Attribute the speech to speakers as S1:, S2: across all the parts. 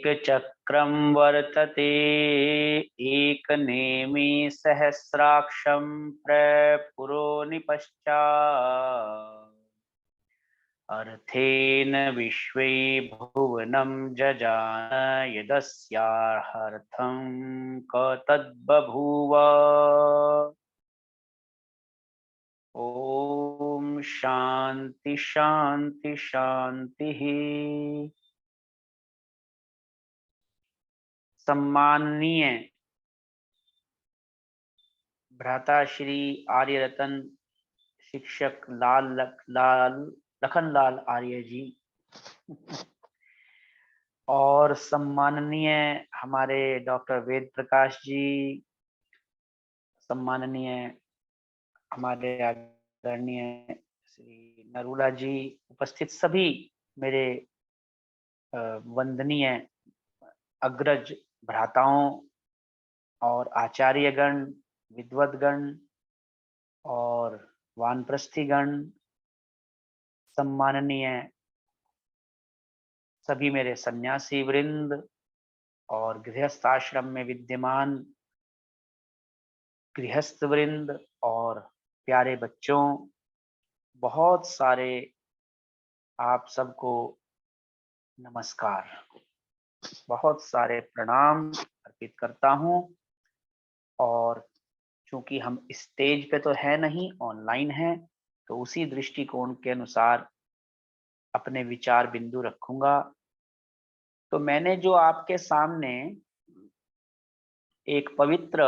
S1: एकचक्रं वर्तते एकनेमि सहस्राक्षं प्रपुरो निपश्चात् अर्थेन विश्वे भुवनं जजान यदस्यार्थं क तद्बभूव। ओम शांति शांति शांति। सम्माननीय भ्राता श्री आर्यरतन शिक्षक लखनलाल आर्य जी और सम्माननीय हमारे डॉक्टर वेद प्रकाश जी, सम्माननीय हमारे आदरणीय श्री नरूला जी, उपस्थित सभी मेरे वंदनीय अग्रज भ्राताओं और आचार्यगण, विद्वद्गण और वानप्रस्थीगण, सम्माननीय सभी मेरे सन्यासी वृंद और गृहस्थ आश्रम में विद्यमान गृहस्थ वृंद और प्यारे बच्चों, बहुत सारे आप सबको नमस्कार, बहुत सारे प्रणाम अर्पित करता हूं। और चूंकि हम स्टेज पे तो है नहीं, ऑनलाइन है, तो उसी दृष्टिकोण के अनुसार अपने विचार बिंदु रखूंगा। तो मैंने जो आपके सामने एक पवित्र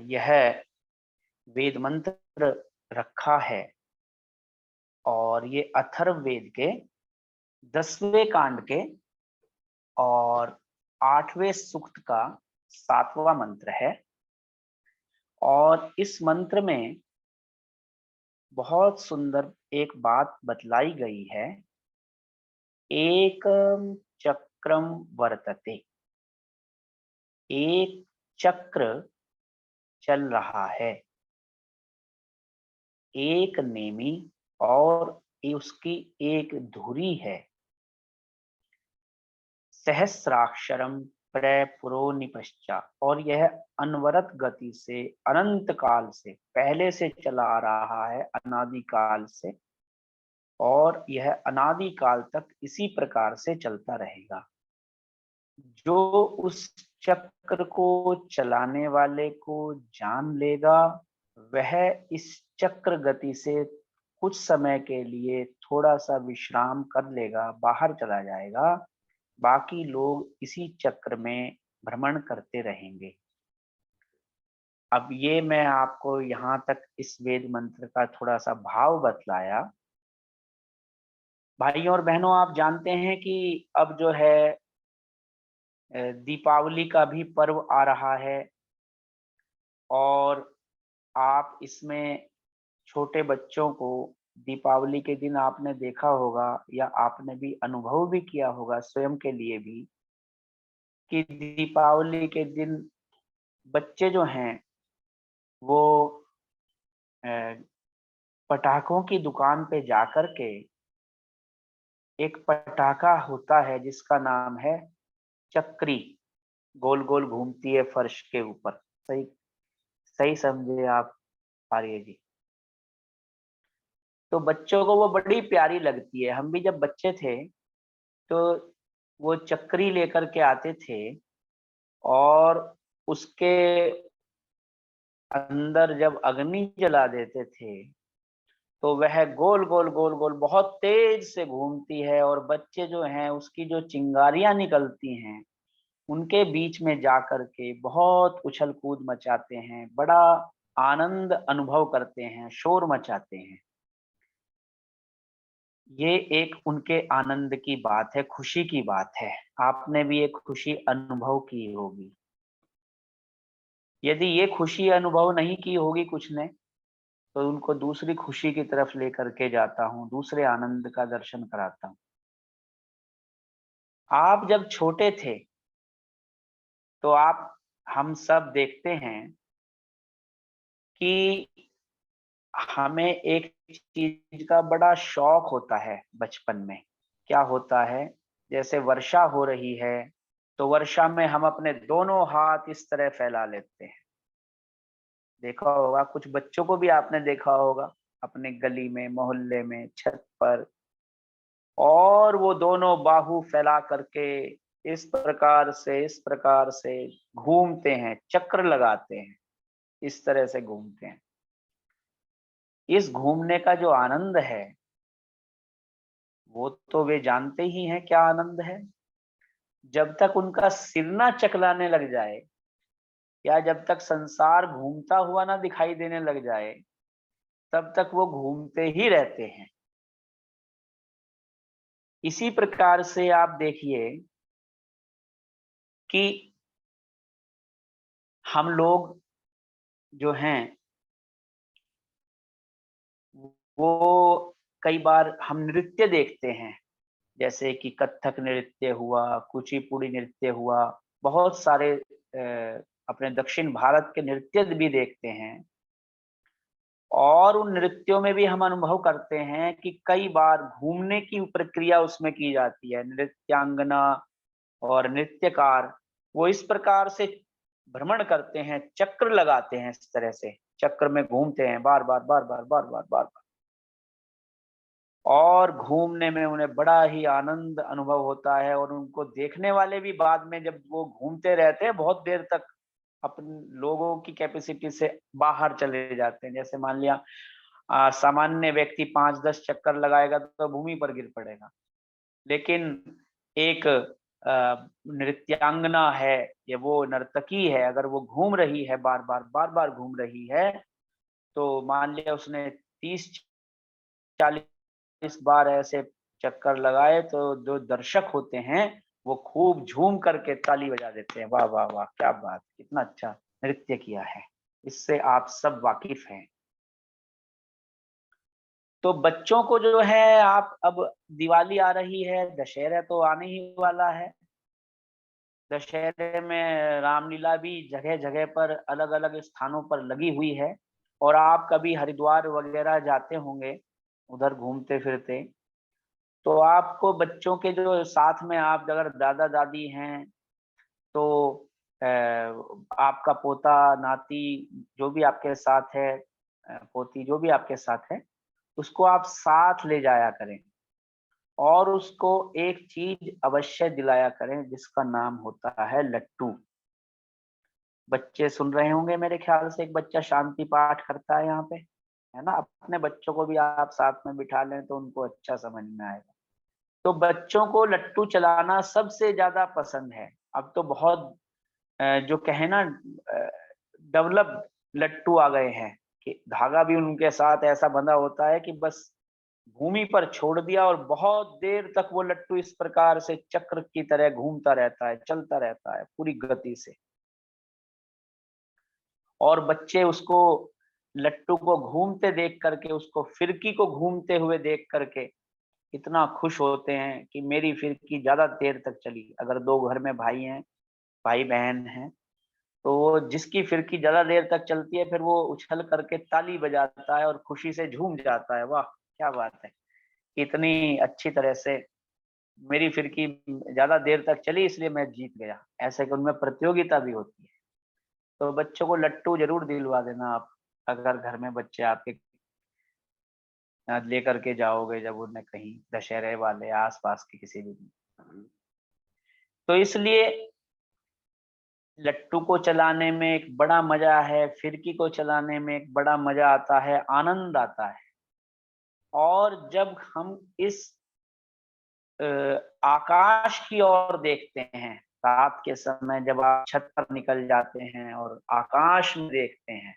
S1: यह वेद मंत्र रखा है और ये अथर्ववेद के 10वें कांड के और 8वें सूक्त का 7वां मंत्र है। और इस मंत्र में बहुत सुंदर एक बात बतलाई गई है, एकम चक्रम वर्तते, एक चक्र चल रहा है, एक नेमी और उसकी एक धुरी है, सहस्राक्षरम प्रपुरो निपश्चा, और यह अनवरत गति से अनंत काल से पहले से चला आ रहा है, अनादि काल से, और यह अनादि काल तक इसी प्रकार से चलता रहेगा। जो उस चक्र को चलाने वाले को जान लेगा, वह इस चक्र गति से कुछ समय के लिए थोड़ा सा विश्राम कर लेगा, बाहर चला जाएगा, बाकी लोग इसी चक्र में भ्रमण करते रहेंगे। अब ये मैं आपको यहाँ तक इस वेद मंत्र का थोड़ा सा भाव बतलाया। भाइयों और बहनों, आप जानते हैं कि अब जो है दीपावली का भी पर्व आ रहा है, और आप इसमें छोटे बच्चों को दीपावली के दिन आपने देखा होगा या आपने भी अनुभव भी किया होगा स्वयं के लिए भी, कि दीपावली के दिन बच्चे जो हैं वो पटाखों की दुकान पे जाकर के, एक पटाखा होता है जिसका नाम है चक्री, गोल गोल घूमती है फर्श के ऊपर। सही सही समझे आप आर्य जी? तो बच्चों को वो बड़ी प्यारी लगती है। हम भी जब बच्चे थे तो वो चक्री लेकर के आते थे, और उसके अंदर जब अग्नि जला देते थे तो वह गोल गोल गोल गोल बहुत तेज से घूमती है, और बच्चे जो हैं उसकी जो चिंगारियां निकलती हैं उनके बीच में जाकर के बहुत उछल कूद मचाते हैं, बड़ा आनंद अनुभव करते हैं, शोर मचाते हैं। ये एक उनके आनंद की बात है, खुशी की बात है। आपने भी एक खुशी अनुभव की होगी। यदि ये खुशी अनुभव नहीं की होगी कुछ ने, तो उनको दूसरी खुशी की तरफ लेकर के जाता हूँ, दूसरे आनंद का दर्शन कराता हूँ। आप जब छोटे थे तो आप हम सब देखते हैं कि हमें एक चीज का बड़ा शौक होता है बचपन में। क्या होता है? जैसे वर्षा हो रही है तो वर्षा में हम अपने दोनों हाथ इस तरह फैला लेते हैं। देखा होगा, कुछ बच्चों को भी आपने देखा होगा अपने गली में, मोहल्ले में, छत पर, और वो दोनों बाहु फैला करके इस प्रकार से घूमते हैं, चक्र लगाते हैं, इस तरह से घूमते हैं। इस घूमने का जो आनंद है वो तो वे जानते ही हैं क्या आनंद है। जब तक उनका सिर ना चकलाने लग जाए, या जब तक संसार घूमता हुआ ना दिखाई देने लग जाए, तब तक वो घूमते ही रहते हैं। इसी प्रकार से आप देखिए कि हम लोग जो हैं वो कई बार हम नृत्य देखते हैं, जैसे कि कथक नृत्य हुआ, कुचिपुड़ी नृत्य हुआ, बहुत सारे अपने दक्षिण भारत के नृत्य भी देखते हैं। और उन नृत्यों में भी हम अनुभव करते हैं कि कई बार घूमने की प्रक्रिया उसमें की जाती है। नृत्यांगना और नृत्यकार वो इस प्रकार से भ्रमण करते हैं, चक्र लगाते हैं, इस तरह से चक्र में घूमते हैं बार बार बार बार बार बार बार बार, और घूमने में उन्हें बड़ा ही आनंद अनुभव होता है। और उनको देखने वाले भी बाद में जब वो घूमते रहते हैं बहुत देर तक, अपने लोगों की कैपेसिटी से बाहर चले जाते हैं। जैसे मान लिया सामान्य व्यक्ति 5-10 चक्कर लगाएगा तो भूमि पर गिर पड़ेगा, लेकिन एक नृत्यांगना है, ये वो नर्तकी है, अगर वो घूम रही है बार बार घूम रही है, तो मान लिया उसने 30-40 बार ऐसे चक्कर लगाए, तो जो दर्शक होते हैं वो खूब झूम करके ताली बजा देते हैं, वाह वाह वाह क्या बात, कितना अच्छा नृत्य किया है। इससे आप सब वाकिफ हैं। तो बच्चों को जो है, आप अब दिवाली आ रही है, दशहरा तो आने ही वाला है। दशहरे में रामलीला भी जगह जगह पर अलग अलग स्थानों पर लगी हुई है। और आप कभी हरिद्वार वगैरह जाते होंगे, उधर घूमते फिरते, तो आपको बच्चों के जो साथ में, आप अगर दादा दादी हैं तो आपका पोता नाती जो भी आपके साथ है, पोती जो भी आपके साथ है, उसको आप साथ ले जाया करें और उसको एक चीज अवश्य दिलाया करें जिसका नाम होता है लट्टू। बच्चे सुन रहे होंगे मेरे ख्याल से, एक बच्चा शांति पाठ करता है यहाँ पे, है ना। अपने बच्चों को भी आप साथ में बिठा लें तो उनको अच्छा समझ में आएगा। तो बच्चों को लट्टू चलाना सबसे ज्यादा पसंद है। अब तो बहुत जो कहे ना, डेवलप लट्टू आ गए हैं कि धागा भी उनके साथ ऐसा बंधा होता है कि बस भूमि पर छोड़ दिया और बहुत देर तक वो लट्टू इस प्रकार से चक्र की तरह घूमता रहता है, चलता रहता है पूरी गति से। और बच्चे उसको, लट्टू को घूमते देख करके, उसको फिरकी को घूमते हुए देख करके इतना खुश होते हैं कि मेरी फिरकी ज्यादा देर तक चली। अगर दो घर में भाई हैं, भाई बहन हैं, तो वो जिसकी फिरकी ज्यादा देर तक चलती है फिर वो उछल करके ताली बजाता है और खुशी से झूम जाता है, वाह क्या बात है, इतनी अच्छी तरह से मेरी फिरकी ज्यादा देर तक चली इसलिए मैं जीत गया। ऐसे कि उनमें प्रतियोगिता भी होती है। तो बच्चों को लट्टू जरूर दिलवा देना आप, अगर घर में बच्चे आपके लेकर के जाओगे जब उन्हें कहीं, दशहरे वाले आसपास के किसी भी दिन। तो इसलिए लट्टू को चलाने में एक बड़ा मजा है, फिरकी को चलाने में एक बड़ा मजा आता है, आनंद आता है। और जब हम इस आकाश की ओर देखते हैं, रात के समय जब आप छत पर निकल जाते हैं और आकाश में देखते हैं,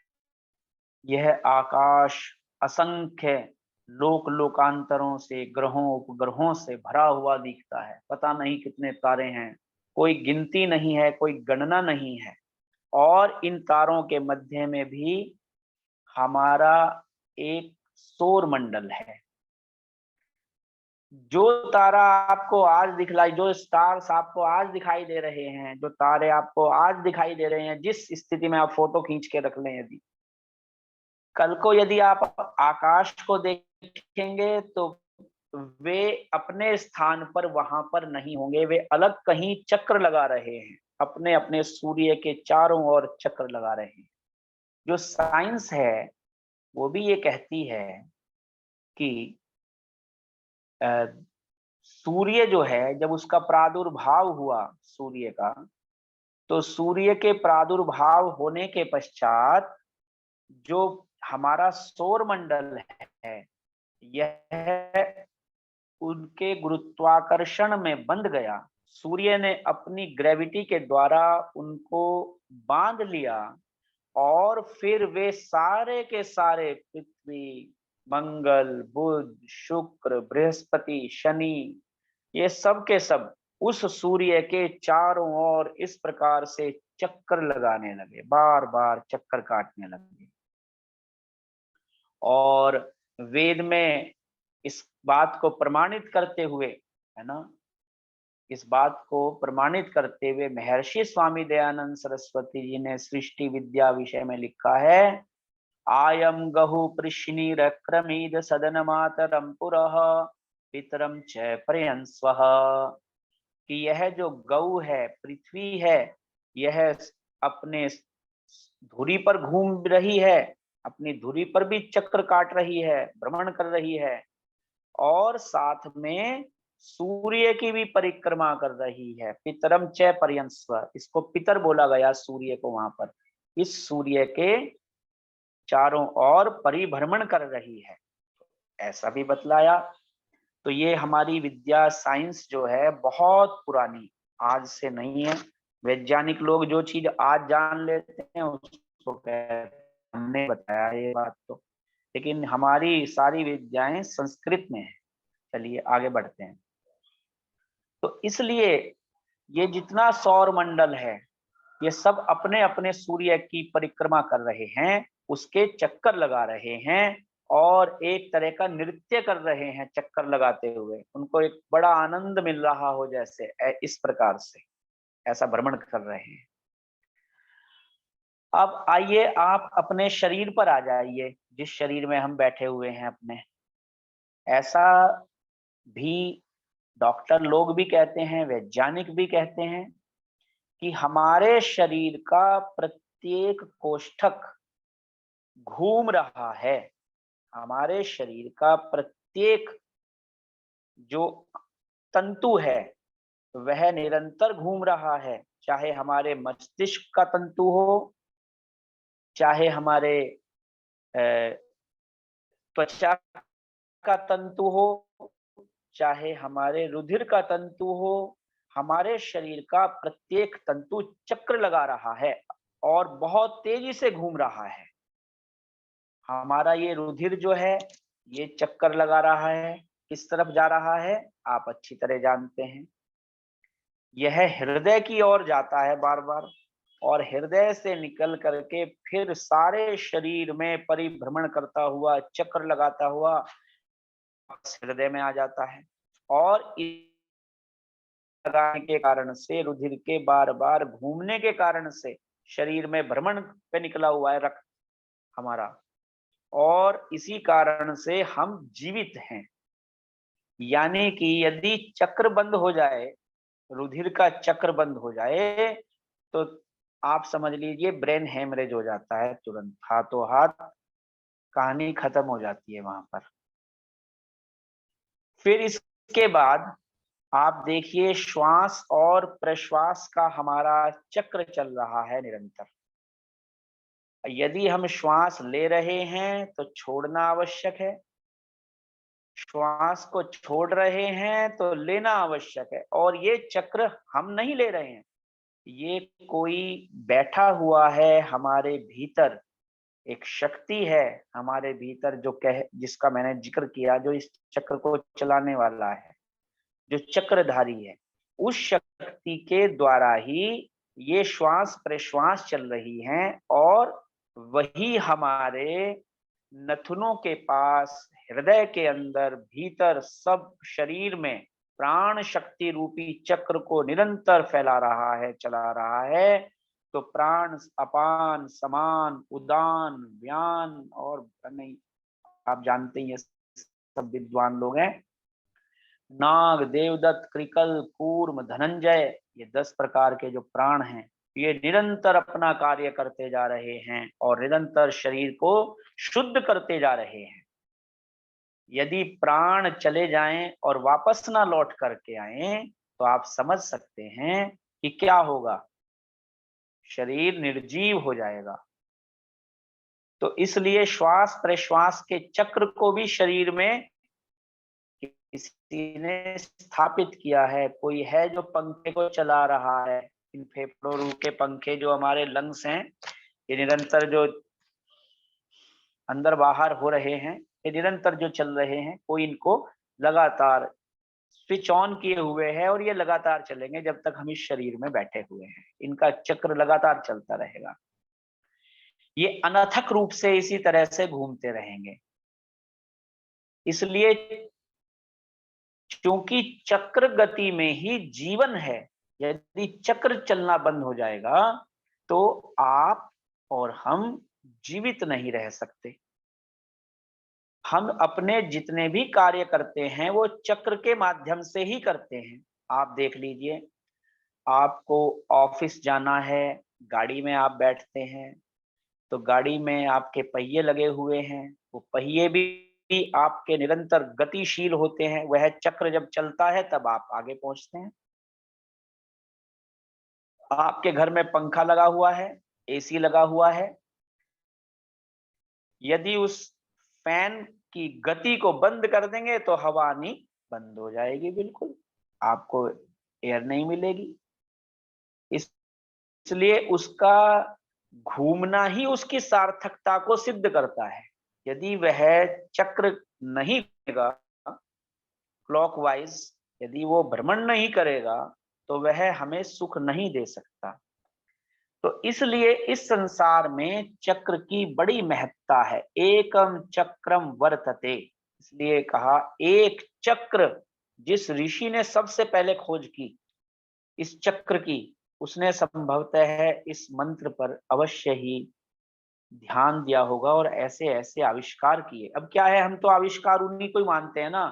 S1: यह आकाश असंख्य लोक लोकांतरों से, ग्रहों उपग्रहों से भरा हुआ दिखता है। पता नहीं कितने तारे हैं, कोई गिनती नहीं है, कोई गणना नहीं है। और इन तारों के मध्य में भी हमारा एक सौर मंडल है। जो तारा आपको आज दिखलाई, जो स्टार्स आपको आज दिखाई दे रहे हैं, जो तारे आपको आज दिखाई दे रहे हैं, जिस स्थिति में आप फोटो खींच के रख लें, यदि कल को यदि आप आकाश को देखेंगे तो वे अपने स्थान पर वहां पर नहीं होंगे, वे अलग कहीं चक्र लगा रहे हैं, अपने अपने सूर्य के चारों ओर चक्र लगा रहे हैं। जो साइंस है वो भी ये कहती है कि सूर्य जो है, जब उसका प्रादुर्भाव हुआ सूर्य का, तो सूर्य के प्रादुर्भाव होने के पश्चात जो हमारा सौर मंडल है, यह उनके गुरुत्वाकर्षण में बंध गया। सूर्य ने अपनी ग्रेविटी के द्वारा उनको बांध लिया और फिर वे सारे के सारे पृथ्वी, मंगल, बुध, शुक्र, बृहस्पति, शनि, ये सब के सब उस सूर्य के चारों ओर इस प्रकार से चक्कर लगाने लगे, बार बार चक्कर काटने लगे। और वेद में इस बात को प्रमाणित करते हुए, है ना, इस बात को प्रमाणित करते हुए महर्षि स्वामी दयानंद सरस्वती जी ने सृष्टि विद्या विषय में लिखा है, आयम गहु पृश्निरक्रमीद सदन मातरम पुरः पितरम च पर्यंस्वः, कि यह जो गौ है, पृथ्वी है, यह अपने धुरी पर घूम रही है, अपनी धुरी पर भी चक्र काट रही है, भ्रमण कर रही है, और साथ में सूर्य की भी परिक्रमा कर रही है। पितरम च पर्यंस्व, इसको पितर बोला गया सूर्य को वहां पर, इस सूर्य के चारों ओर परिभ्रमण कर रही है, ऐसा भी बतलाया। तो ये हमारी विद्या, साइंस जो है बहुत पुरानी, आज से नहीं है। वैज्ञानिक लोग जो चीज आज जान लेते हैं उसको हमने बताया ये बात तो, लेकिन हमारी सारी विद्याएं संस्कृत में है। चलिए आगे बढ़ते हैं। तो इसलिए ये जितना सौर मंडल है, ये सब अपने अपने सूर्य की परिक्रमा कर रहे हैं, उसके चक्कर लगा रहे हैं और एक तरह का नृत्य कर रहे हैं चक्कर लगाते हुए। उनको एक बड़ा आनंद मिल रहा हो, जैसे इस प्रकार से ऐसा भ्रमण कर रहे हैं। अब आइए आप अपने शरीर पर आ जाइए, जिस शरीर में हम बैठे हुए हैं अपने। ऐसा भी डॉक्टर लोग भी कहते हैं, वैज्ञानिक भी कहते हैं कि हमारे शरीर का प्रत्येक कोष्ठक घूम रहा है। हमारे शरीर का प्रत्येक जो तंतु है वह निरंतर घूम रहा है, चाहे हमारे मस्तिष्क का तंतु हो, चाहे हमारे त्वचा का तंतु हो, चाहे हमारे रुधिर का तंतु हो, हमारे शरीर का प्रत्येक तंतु चक्र लगा रहा है और बहुत तेजी से घूम रहा है। हमारा ये रुधिर जो है ये चक्कर लगा रहा है, किस तरफ जा रहा है आप अच्छी तरह जानते हैं। यह हृदय की ओर जाता है बार बार, और हृदय से निकल करके फिर सारे शरीर में परिभ्रमण करता हुआ, चक्र लगाता हुआ हृदय में आ जाता है। और लगाने के कारण से, रुधिर के बार बार घूमने के कारण से शरीर में भ्रमण पे निकला हुआ है रक्त हमारा, और इसी कारण से हम जीवित हैं। यानी कि यदि चक्र बंद हो जाए, रुधिर का चक्र बंद हो जाए, तो आप समझ लीजिए ब्रेन हेमरेज हो जाता है तुरंत, हाथों हाथ कहानी खत्म हो जाती है वहां पर। फिर इसके बाद आप देखिए श्वास और प्रश्वास का हमारा चक्र चल रहा है निरंतर। यदि हम श्वास ले रहे हैं तो छोड़ना आवश्यक है, श्वास को छोड़ रहे हैं तो लेना आवश्यक है। और ये चक्र हम नहीं ले रहे हैं, ये कोई बैठा हुआ है हमारे भीतर, एक शक्ति है हमारे भीतर जो जिसका मैंने जिक्र किया, जो इस चक्र को चलाने वाला है, जो चक्रधारी है। उस शक्ति के द्वारा ही ये श्वास प्रश्वास चल रही हैं, और वही हमारे नथुनों के पास, हृदय के अंदर, भीतर, सब शरीर में प्राण शक्ति रूपी चक्र को निरंतर फैला रहा है, चला रहा है। तो प्राण अपान, समान, उदान, व्यान और नहीं, आप जानते हैं ये सब विद्वान लोग हैं, नाग, देवदत्त, कृकल, कूर्म, धनंजय, ये 10 प्रकार के जो प्राण हैं, ये निरंतर अपना कार्य करते जा रहे हैं और निरंतर शरीर को शुद्ध करते जा रहे हैं। यदि प्राण चले जाएं और वापस ना लौट करके आए तो आप समझ सकते हैं कि क्या होगा, शरीर निर्जीव हो जाएगा। तो इसलिए श्वास प्रश्वास के चक्र को भी शरीर में किसी ने स्थापित किया है। कोई है जो पंखे को चला रहा है, इन फेफड़ों के पंखे जो हमारे लंग्स हैं, ये निरंतर जो अंदर बाहर हो रहे हैं, ये निरंतर जो चल रहे हैं, कोई इनको लगातार स्विच ऑन किए हुए है और ये लगातार चलेंगे जब तक हम इस शरीर में बैठे हुए हैं। इनका चक्र लगातार चलता रहेगा, ये अनथक रूप से इसी तरह से घूमते रहेंगे। इसलिए क्योंकि चक्र गति में ही जीवन है, यदि चक्र चलना बंद हो जाएगा तो आप और हम जीवित नहीं रह सकते। हम अपने जितने भी कार्य करते हैं वो चक्र के माध्यम से ही करते हैं। आप देख लीजिए, आपको ऑफिस जाना है, गाड़ी में आप बैठते हैं तो गाड़ी में आपके पहिए लगे हुए हैं, वो पहिए भी आपके निरंतर गतिशील होते हैं। वह चक्र जब चलता है तब आप आगे पहुंचते हैं। आपके घर में पंखा लगा हुआ है, एसी लगा हुआ है, यदि उस फैन की गति को बंद कर देंगे तो हवा आनी बंद हो जाएगी, बिल्कुल आपको एयर नहीं मिलेगी। इसलिए उसका घूमना ही उसकी सार्थकता को सिद्ध करता है। यदि वह चक्र नहीं करेगा क्लॉकवाइज, यदि वो भ्रमण नहीं करेगा तो वह हमें सुख नहीं दे सकता। तो इसलिए इस संसार में चक्र की बड़ी महत्ता है। एकम चक्रम वर्तते, इसलिए कहा एक चक्र। जिस ऋषि ने सबसे पहले खोज की इस चक्र की, उसने संभवतः इस मंत्र पर अवश्य ही ध्यान दिया होगा और ऐसे ऐसे आविष्कार किए। अब क्या है, हम तो आविष्कार उन्हीं को ही मानते हैं ना,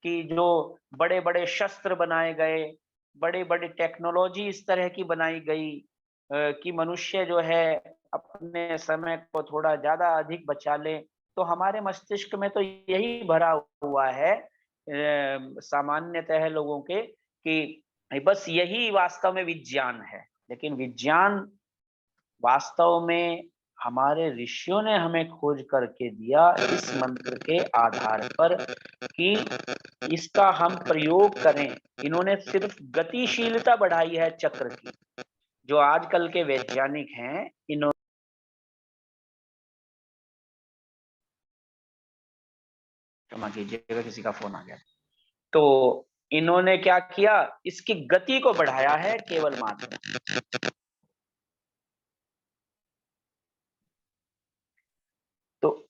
S1: कि जो बड़े बड़े शस्त्र बनाए गए, बड़े बड़े टेक्नोलॉजी इस तरह की बनाई गई कि मनुष्य जो है अपने समय को थोड़ा ज्यादा अधिक बचा ले। तो हमारे मस्तिष्क में तो यही भरा हुआ है सामान्यतः लोगों के, कि बस यही वास्तव में विज्ञान है। लेकिन विज्ञान वास्तव में हमारे ऋषियों ने हमें खोज करके दिया इस मंत्र के आधार पर कि इसका हम प्रयोग करें। इन्होंने सिर्फ गतिशीलता बढ़ाई है चक्र की। जो आजकल के वैज्ञानिक हैं, इन्होंने, क्षमा कीजिएगा किसी का फोन आ गया, तो इन्होंने क्या किया, इसकी गति को बढ़ाया है केवल मात्र। तो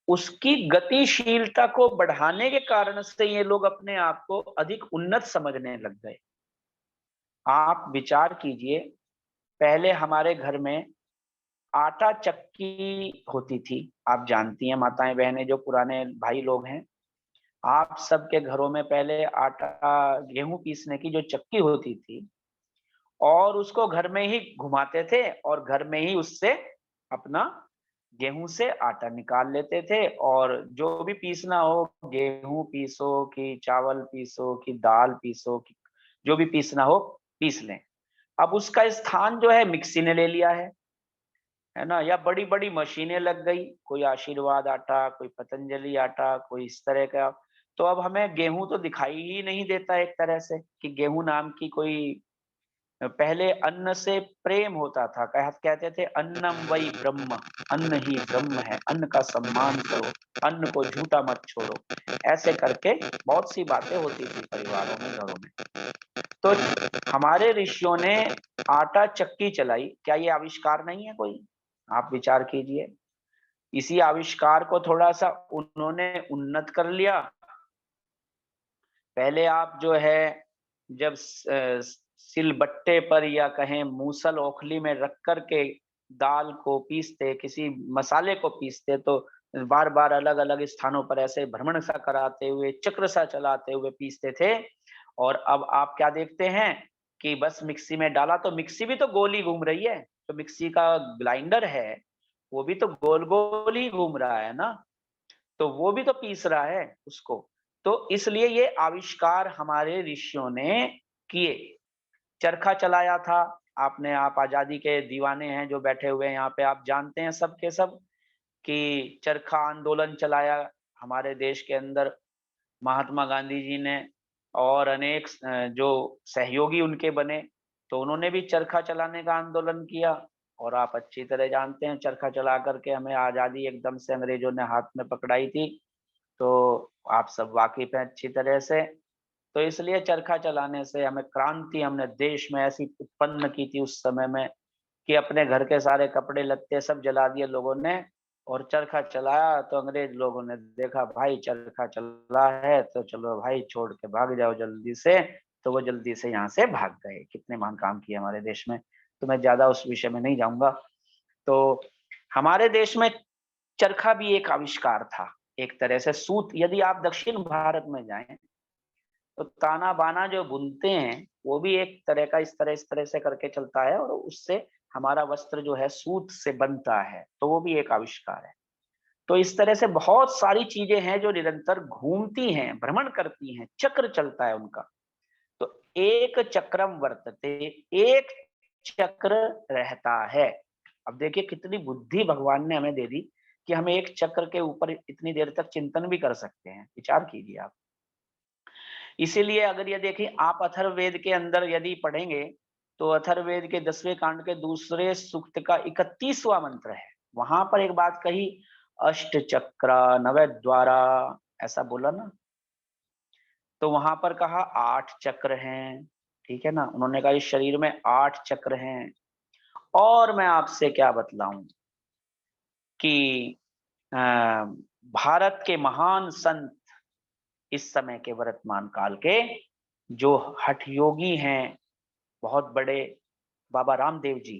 S1: उसकी गतिशीलता को बढ़ाने के कारण से ये लोग अपने आप को अधिक उन्नत समझने लग गए। आप विचार कीजिए, पहले हमारे घर में आटा चक्की होती थी। आप जानती हैं माताएं बहनें, जो पुराने भाई लोग हैं, आप सबके घरों में पहले आटा गेहूं पीसने की जो चक्की होती थी, और उसको घर में ही घुमाते थे और घर में ही उससे अपना गेहूं से आटा निकाल लेते थे। और जो भी पीसना हो, गेहूं पीसो कि चावल पीसो कि दाल पीसो कि जो भी पीसना हो पीस लें। अब उसका स्थान जो है मिक्सी ने ले लिया है ना, या बड़ी बड़ी मशीनें लग गई, कोई आशीर्वाद आटा, कोई पतंजलि आटा, कोई इस तरह का। तो अब हमें गेहूं तो दिखाई ही नहीं देता एक तरह से कि गेहूं नाम की कोई। पहले अन्न से प्रेम होता था, कहते थे अन्नम वही ब्रह्म, अन्न ही ब्रह्म है, अन्न का सम्मान करो, अन्न को झूठा मत छोड़ो। ऐसे करके बहुत सी बातें होती थी परिवारों में, घरों में। तो हमारे ऋषियों ने आटा चक्की चलाई, क्या ये आविष्कार नहीं है कोई? आप विचार कीजिए, इसी आविष्कार को थोड़ा सा उन्होंने उन्नत कर लिया। पहले आप जो है जब सिलबट्टे पर या कहें मूसल ओखली में रख कर के दाल को पीसते, किसी मसाले को पीसते, तो बार बार अलग अलग स्थानों पर ऐसे भ्रमण सा कराते हुए, चक्र सा चलाते हुए पीसते थे। और अब आप क्या देखते हैं कि बस मिक्सी में डाला तो मिक्सी भी तो गोल ही घूम रही है, तो मिक्सी का ग्राइंडर है वो भी तो गोल गोल ही घूम रहा है ना, तो वो भी तो पीस रहा है उसको। तो इसलिए ये आविष्कार हमारे ऋषियों ने किए। चरखा चलाया था आपने, आप आजादी के दीवाने हैं जो बैठे हुए हैं यहाँ पे, आप जानते हैं सब के सब कि चरखा आंदोलन चलाया हमारे देश के अंदर महात्मा गांधी जी ने, और अनेक जो सहयोगी उनके बने, तो उन्होंने भी चरखा चलाने का आंदोलन किया। और आप अच्छी तरह जानते हैं चरखा चला करके हमें आजादी एकदम से अंग्रेजों ने हाथ में पकड़ाई थी, तो आप सब वाकिफ हैं अच्छी तरह से। तो इसलिए चरखा चलाने से हमें क्रांति, हमने देश में ऐसी उत्पन्न की थी उस समय में कि अपने घर के सारे कपड़े लत्ते सब जला दिए लोगों ने, और चरखा चलाया तो अंग्रेज लोगों ने देखा भाई चरखा चला है तो चलो भाई छोड़ के भाग जाओ जल्दी से, तो वो जल्दी से यहाँ से भाग गए। कितने महान काम किए हमारे देश में, तो मैं ज्यादा उस विषय में नहीं जाऊंगा। तो हमारे देश में चरखा भी एक आविष्कार था एक तरह से। सूत, यदि आप दक्षिण भारत में जाएं तो ताना बाना जो बुनते हैं वो भी एक तरह का इस तरह से करके चलता है, और उससे हमारा वस्त्र जो है सूत से बनता है, तो वो भी एक आविष्कार है। तो इस तरह से बहुत सारी चीजें हैं जो निरंतर घूमती हैं, भ्रमण करती हैं, चक्र चलता है उनका। तो एक चक्रम वर्तते, एक चक्र रहता है। अब देखिए कितनी बुद्धि भगवान ने हमें दे दी कि हम एक चक्र के ऊपर इतनी देर तक चिंतन भी कर सकते हैं, विचार कीजिए आप। इसीलिए अगर ये देखें आप अथर्ववेद के अंदर यदि पढ़ेंगे तो अथर्ववेद के 10वें कांड के दूसरे सूक्त का 31वां मंत्र है, वहां पर एक बात कही, अष्ट चक्र नव द्वारा, ऐसा बोला ना। तो वहां पर कहा 8 चक्र हैं, ठीक है ना, उन्होंने कहा इस शरीर में 8 चक्र हैं। और मैं आपसे क्या बतलाऊं कि अ, भारत के महान संत इस समय के वर्तमान काल के जो हठ योगी हैं बहुत बड़े, बाबा रामदेव जी,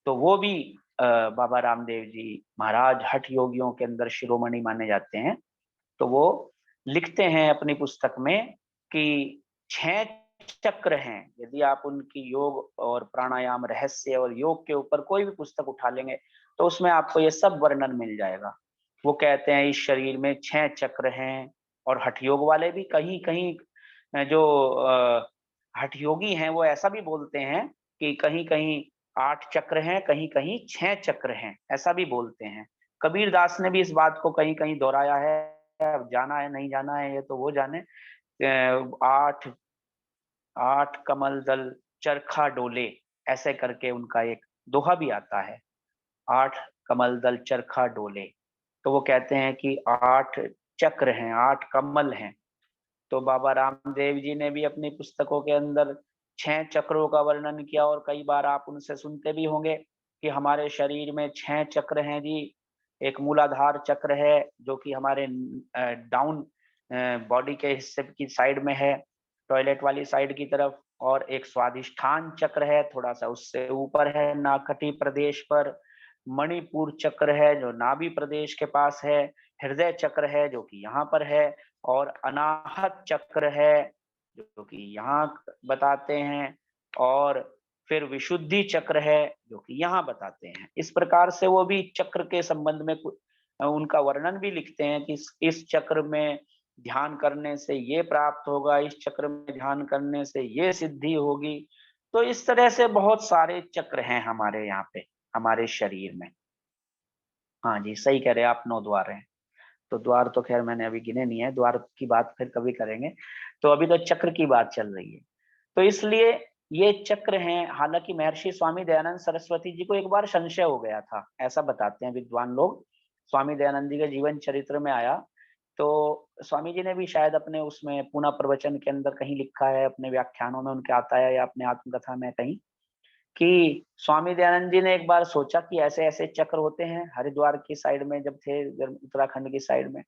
S1: तो वो भी बाबा रामदेव जी महाराज हठ योगियों के अंदर शिरोमणि माने जाते हैं। तो वो लिखते हैं अपनी पुस्तक में कि 6 चक्र हैं। यदि आप उनकी योग और प्राणायाम रहस्य और योग के ऊपर कोई भी पुस्तक उठा लेंगे तो उसमें आपको ये सब वर्णन मिल जाएगा। वो कहते हैं इस शरीर में 6 चक्र हैं, और हठ योग वाले भी कहीं कहीं जो हठ योगी हैं वो ऐसा भी बोलते हैं कि कहीं कहीं 8 चक्र हैं, कहीं कहीं 6 चक्र हैं, ऐसा भी बोलते हैं। कबीर दास ने भी इस बात को कहीं कहीं दोहराया है। अब जाना है नहीं जाना है ये तो वो जाने। 8 8 कमल दल चरखा डोले, ऐसे करके उनका एक दोहा भी आता है, 8 कमल दल चरखा डोले। तो वो कहते हैं कि 8 चक्र हैं, 8 कमल हैं। तो बाबा रामदेव जी ने भी अपनी पुस्तकों के अंदर 6 चक्रों का वर्णन किया, और कई बार आप उनसे सुनते भी होंगे कि हमारे शरीर में 6 चक्र हैं जी। एक मूलाधार चक्र है जो कि हमारे डाउन बॉडी के हिस्से की साइड में है, टॉयलेट वाली साइड की तरफ। और एक स्वादिष्ठान चक्र है, थोड़ा सा उससे ऊपर है नाकटी प्रदेश पर। मणिपुर चक्र है जो नाभि प्रदेश के पास है। हृदय चक्र है जो कि यहाँ पर है। और अनाहत चक्र है जो कि यहाँ बताते हैं। और फिर विशुद्धि चक्र है जो कि यहाँ बताते हैं। इस प्रकार से वो भी चक्र के संबंध में उनका वर्णन भी लिखते हैं कि इस चक्र में ध्यान करने से ये प्राप्त होगा, इस चक्र में ध्यान करने से ये सिद्धि होगी। तो इस तरह से बहुत सारे चक्र हैं हमारे यहाँ पे, हमारे शरीर में। हाँ जी सही कह रहे हैं आप, 9 द्वार हैं। तो द्वार तो खैर मैंने अभी गिने नहीं है, द्वार की बात फिर कभी करेंगे। तो अभी तो चक्र की बात चल रही है। तो इसलिए ये चक्र हैं। हालांकि महर्षि स्वामी दयानंद सरस्वती जी को एक बार संशय हो गया था, ऐसा बताते हैं विद्वान लोग। स्वामी दयानंद जी के जीवन चरित्र में आया, तो स्वामी जी ने भी शायद अपने उसमें पुनः प्रवचन के अंदर कहीं लिखा है, अपने व्याख्यानों में उनके आता है, या अपने आत्मकथा में कहीं, कि स्वामी दयानंद जी ने एक बार सोचा कि ऐसे ऐसे चक्र होते हैं हरिद्वार की साइड में जब थे, उत्तराखंड की साइड में,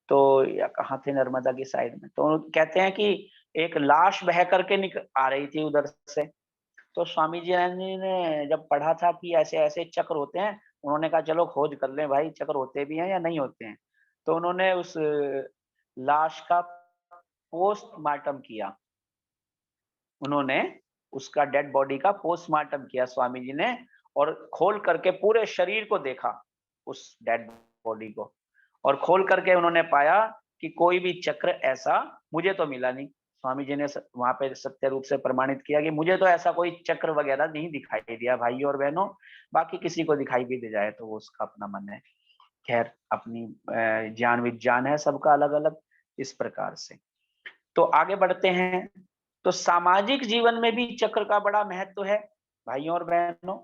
S1: तो या कहाँ थे, नर्मदा की साइड में। तो कहते हैं कि एक लाश बह करके आ रही थी उधर से। तो स्वामी जी ने जब पढ़ा था कि ऐसे ऐसे चक्र होते हैं, उन्होंने कहा चलो खोज कर लें भाई, चक्र होते भी हैं या नहीं होते हैं। तो उन्होंने उस लाश का पोस्टमार्टम किया, उन्होंने उसका डेड बॉडी का पोस्टमार्टम किया स्वामी जी ने, और खोल करके पूरे शरीर को देखा उस डेड बॉडी को, और खोल करके उन्होंने पाया कि कोई भी चक्र ऐसा मुझे तो मिला नहीं। स्वामी जी ने वहां पे सत्य रूप से प्रमाणित किया कि मुझे तो ऐसा कोई चक्र वगैरह नहीं दिखाई दिया भाइयों और बहनों, बाकी किसी को दिखाई भी दे जाए तो वो उसका अपना मन है। खैर, अपनी ज्ञान विज्ञान है सबका अलग अलग, इस प्रकार से। तो आगे बढ़ते हैं। तो सामाजिक जीवन में भी चक्र का बड़ा महत्व है भाइयों और बहनों,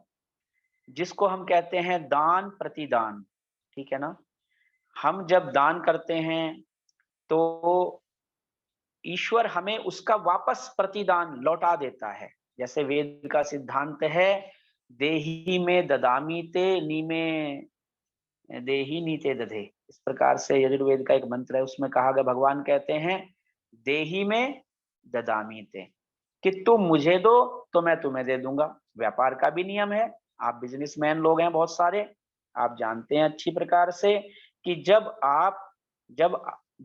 S1: जिसको हम कहते हैं दान प्रतिदान। ठीक है ना। हम जब दान करते हैं तो ईश्वर हमें उसका वापस प्रतिदान लौटा देता है। जैसे वेद का सिद्धांत है, देही में ददामी ते नीमे देही नीते दधे। इस प्रकार से यजुर्वेद का एक मंत्र है, उसमें कहा गया, भगवान कहते हैं देही में ददामी ते, कि तुम मुझे दो तो मैं तुम्हें दे दूंगा। व्यापार का भी नियम है, आप बिजनेसमैन लोग हैं बहुत सारे, आप जानते हैं अच्छी प्रकार से कि जब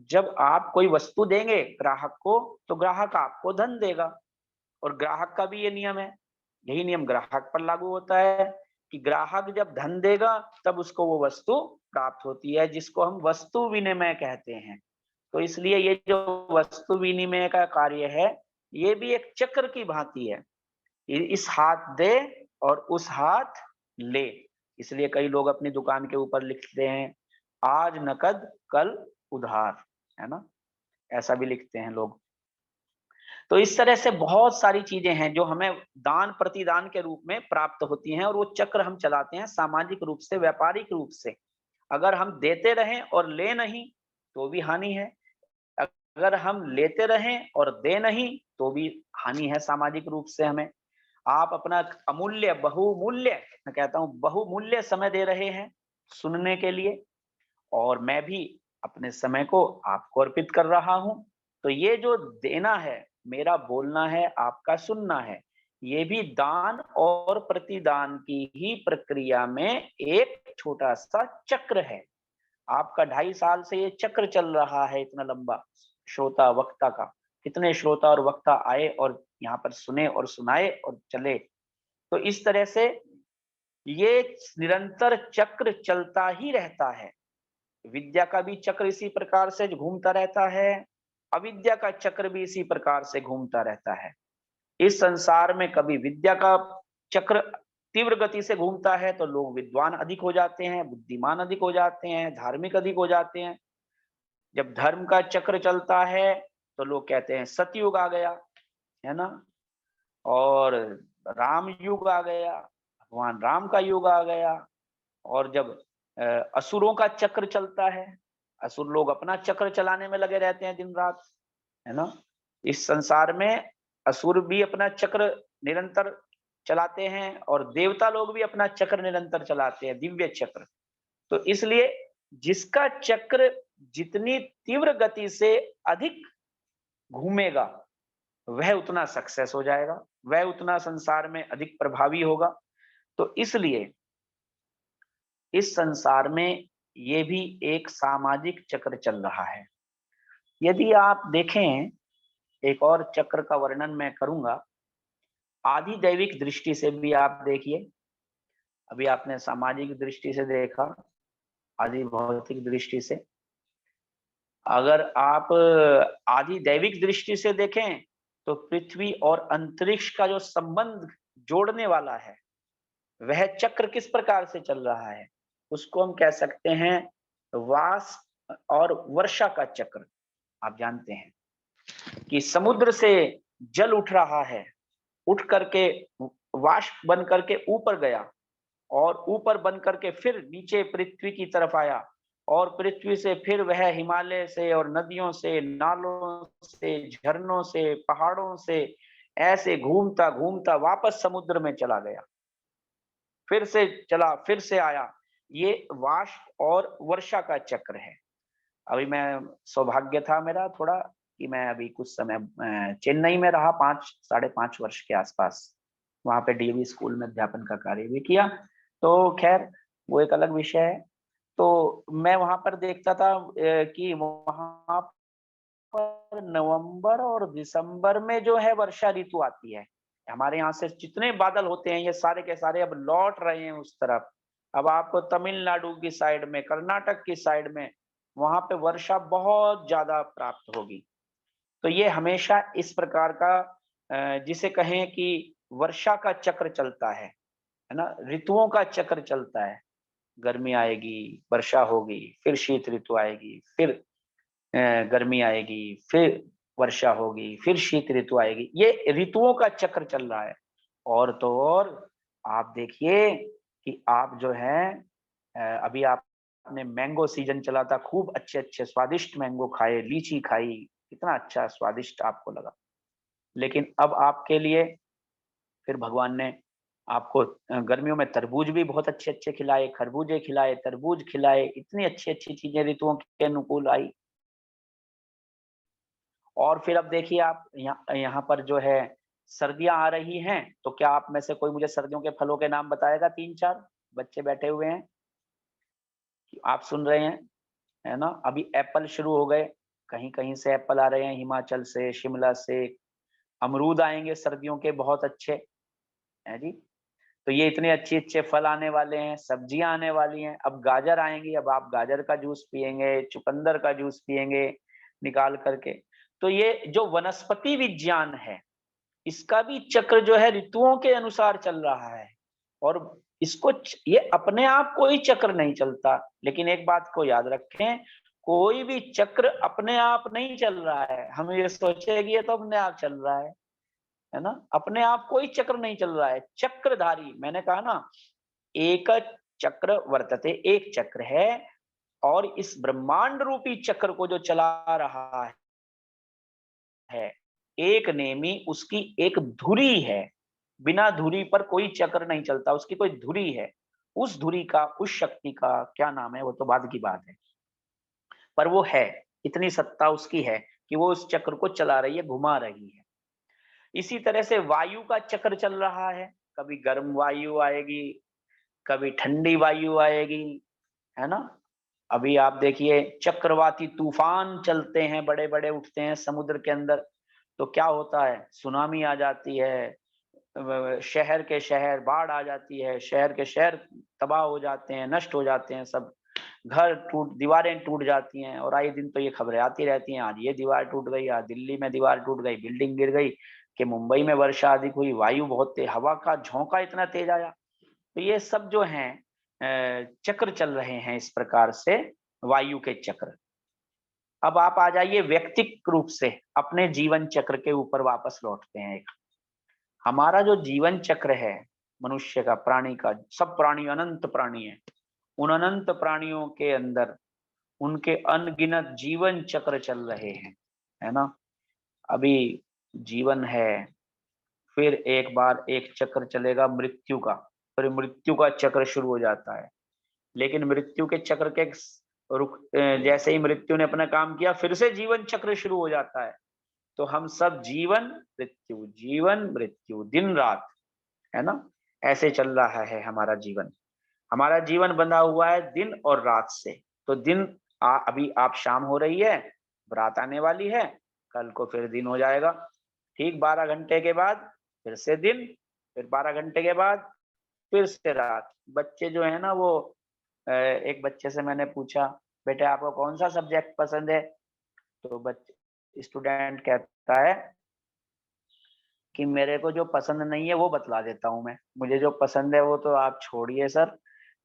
S1: जब आप कोई वस्तु देंगे ग्राहक को, तो ग्राहक आपको धन देगा। और ग्राहक का भी ये नियम है, यही नियम ग्राहक पर लागू होता है कि ग्राहक जब धन देगा तब उसको वो वस्तु प्राप्त होती है, जिसको हम वस्तु विनिमय कहते हैं। तो इसलिए ये जो वस्तु विनिमय का कार्य है, ये भी एक चक्र की भांति है। इस हाथ दे और उस हाथ ले। इसलिए कई लोग अपनी दुकान के ऊपर लिखते हैं, आज नकद कल उधार, है ना, ऐसा भी लिखते हैं लोग। तो इस तरह से बहुत सारी चीजें हैं जो हमें दान प्रतिदान के रूप में प्राप्त होती हैं, और वो चक्र हम चलाते हैं सामाजिक रूप से, व्यापारिक रूप से। अगर हम देते रहें और ले नहीं तो भी हानि है, अगर हम लेते रहें और दे नहीं तो भी हानि है सामाजिक रूप से हमें। आप अपना अमूल्य बहुमूल्य, मैं कहता हूं बहुमूल्य समय दे रहे हैं सुनने के लिए, और मैं भी अपने समय को आपको अर्पित कर रहा हूं। तो ये जो देना है, मेरा बोलना है, आपका सुनना है, ये भी दान और प्रतिदान की ही प्रक्रिया में एक छोटा सा चक्र है। आपका 2.5 साल से ये चक्र चल रहा है, इतना लंबा, श्रोता वक्ता का। कितने श्रोता और वक्ता आए और यहाँ पर सुने और सुनाए और चले। तो इस तरह से ये निरंतर चक्र चलता ही रहता है। विद्या का भी चक्र इसी प्रकार से घूमता रहता है, अविद्या का चक्र भी इसी प्रकार से घूमता रहता है। इस संसार में कभी विद्या का चक्र तीव्र गति से घूमता है तो लोग विद्वान अधिक हो जाते हैं, बुद्धिमान अधिक हो जाते हैं, धार्मिक अधिक हो जाते हैं। जब धर्म का चक्र चलता है तो लोग कहते हैं सतयुग आ गया, है ना, और राम युग आ गया, भगवान राम का युग आ गया। और जब असुरों का चक्र चलता है, असुर लोग अपना चक्र चलाने में लगे रहते हैं दिन रात, है ना। इस संसार में असुर भी अपना चक्र निरंतर चलाते हैं, और देवता लोग भी अपना चक्र निरंतर चलाते हैं, दिव्य चक्र। तो इसलिए जिसका चक्र जितनी तीव्र गति से अधिक घूमेगा, वह उतना सक्सेस हो जाएगा, वह उतना संसार में अधिक प्रभावी होगा। तो इसलिए इस संसार में ये भी एक सामाजिक चक्र चल रहा है। यदि आप देखें, एक और चक्र का वर्णन मैं करूंगा, आदि दैविक दृष्टि से भी आप देखिए। अभी आपने सामाजिक दृष्टि से देखा, आदि भौतिक दृष्टि से। अगर आप आदि दैविक दृष्टि से देखें तो पृथ्वी और अंतरिक्ष का जो संबंध जोड़ने वाला है, वह चक्र किस प्रकार से चल रहा है, उसको हम कह सकते हैं वास और वर्षा का चक्र। आप जानते हैं कि समुद्र से जल उठ रहा है, उठ करके वाष्प बन करके ऊपर गया, और ऊपर बन करके फिर नीचे पृथ्वी की तरफ आया, और पृथ्वी से फिर वह हिमालय से और नदियों से, नालों से, झरनों से, पहाड़ों से ऐसे घूमता घूमता वापस समुद्र में चला गया, फिर से चला, फिर से आया। ये वाष्प और वर्षा का चक्र है। अभी मैं, सौभाग्य था मेरा थोड़ा कि मैं अभी कुछ समय चेन्नई में रहा, 5 साढ़े 5 वर्ष के आसपास। वहां पे डीएवी स्कूल में अध्यापन का कार्य भी किया। तो खैर, वो एक अलग विषय है। तो मैं वहां पर देखता था कि वहां पर नवंबर और दिसंबर में जो है वर्षा ऋतु आती है। हमारे यहाँ से जितने बादल होते हैं ये सारे के सारे अब लौट रहे हैं उस तरफ। अब आपको तमिलनाडु की साइड में, कर्नाटक की साइड में, वहां पे वर्षा बहुत ज्यादा प्राप्त होगी। तो ये हमेशा इस प्रकार का जिसे कहें कि वर्षा का चक्र चलता है ना, ऋतुओं का चक्र चलता है। गर्मी आएगी, वर्षा होगी, फिर शीत ऋतु आएगी, फिर गर्मी आएगी, फिर वर्षा होगी, फिर शीत ऋतु आएगी। ये ऋतुओं का चक्र चल रहा है। और तो और आप देखिए कि आप जो है अभी आपने मैंगो सीजन चला था, खूब अच्छे अच्छे स्वादिष्ट मैंगो खाए, लीची खाई, कितना अच्छा स्वादिष्ट आपको लगा। लेकिन अब आपके लिए फिर भगवान ने आपको गर्मियों में तरबूज भी बहुत अच्छे अच्छे खिलाए, खरबूजे खिलाए, तरबूज खिलाए, इतनी अच्छी अच्छी चीजें ऋतुओं के अनुकूल आई। और फिर अब देखिए आप यहाँ पर जो है सर्दियां आ रही हैं, तो क्या आप में से कोई मुझे सर्दियों के फलों के नाम बताएगा? तीन चार बच्चे बैठे हुए हैं, आप सुन रहे हैं, है ना? अभी एप्पल शुरू हो गए, कहीं कहीं से एप्पल आ रहे हैं, हिमाचल से, शिमला से। अमरूद आएंगे सर्दियों के बहुत अच्छे, है जी। तो ये इतने अच्छे अच्छे फल आने वाले हैं, सब्जियां आने वाली हैं। अब गाजर आएंगी, अब आप गाजर का जूस पियेंगे, चुकंदर का जूस पियेंगे निकाल करके। तो ये जो वनस्पति विज्ञान है, इसका भी चक्र जो है ऋतुओं के अनुसार चल रहा है। और इसको ये अपने आप कोई चक्र नहीं चलता। लेकिन एक बात को याद रखें, कोई भी चक्र अपने आप नहीं चल रहा है। हम ये सोचे कि ये तो अपने आप चल रहा है ना? अपने आप कोई चक्र नहीं चल रहा है। चक्रधारी, मैंने कहा ना, एक चक्र वर्तते, एक चक्र है। और इस ब्रह्मांड रूपी चक्र को जो चला रहा है, एक नेमी, उसकी एक धुरी है। बिना धुरी पर कोई चक्र नहीं चलता, उसकी कोई धुरी है। उस धुरी का, उस शक्ति का क्या नाम है वो तो बाद की बात है, पर वो है। इतनी सत्ता उसकी है कि वो उस चक्र को चला रही है, घुमा रही है। इसी तरह से वायु का चक्र चल रहा है। कभी गर्म वायु आएगी, कभी ठंडी वायु आएगी, है ना? अभी आप देखिए चक्रवाती तूफान चलते हैं, बड़े बड़े उठते हैं समुद्र के अंदर। तो क्या होता है? सुनामी आ जाती है, शहर के शहर बाढ़ आ जाती है, शहर के शहर तबाह हो जाते हैं, नष्ट हो जाते हैं सब। घर टूट, दीवारें टूट जाती हैं। और आए दिन तो ये खबरें आती रहती हैं, आज ये दीवार टूट गई, आज दिल्ली में दीवार टूट गई, बिल्डिंग गिर गई, कि मुंबई में वर्षा अधिक हुई, वायु बहुत तेज, हवा का झोंका इतना तेज आया। तो ये सब जो हैं चक्र चल रहे हैं इस प्रकार से, वायु के चक्र। अब आप आ जाइए व्यक्तिक रूप से अपने जीवन चक्र के ऊपर वापस लौटते हैं। एक हमारा जो जीवन चक्र है, मनुष्य का, प्राणी का, सब प्राणी अनंत प्राणी है। उन अनंत प्राणियों के अंदर उनके अनगिनत जीवन चक्र चल रहे हैं, है ना? अभी जीवन है, फिर एक बार एक चक्र चलेगा मृत्यु का, फिर मृत्यु का चक्र शुरू हो जाता है। लेकिन मृत्यु के चक्र के रुक जैसे ही मृत्यु ने अपना काम किया, फिर से जीवन चक्र शुरू हो जाता है। तो हम सब जीवन मृत्यु दिन रात, है ना? ऐसे चल रहा है हमारा जीवन। हमारा जीवन बंधा हुआ है दिन और रात से। तो दिन अभी आप शाम हो रही है, रात आने वाली है, कल को फिर दिन हो जाएगा। ठीक 12 घंटे के बाद फिर से दिन, फिर 12 घंटे के बाद फिर से रात। बच्चे जो है ना वो एक बच्चे से मैंने पूछा, बेटे आपको कौन सा सब्जेक्ट पसंद है? तो बच्चे स्टूडेंट कहता है कि मेरे को जो पसंद नहीं है वो बतला देता हूँ मैं, मुझे जो पसंद है वो तो आप छोड़िए सर,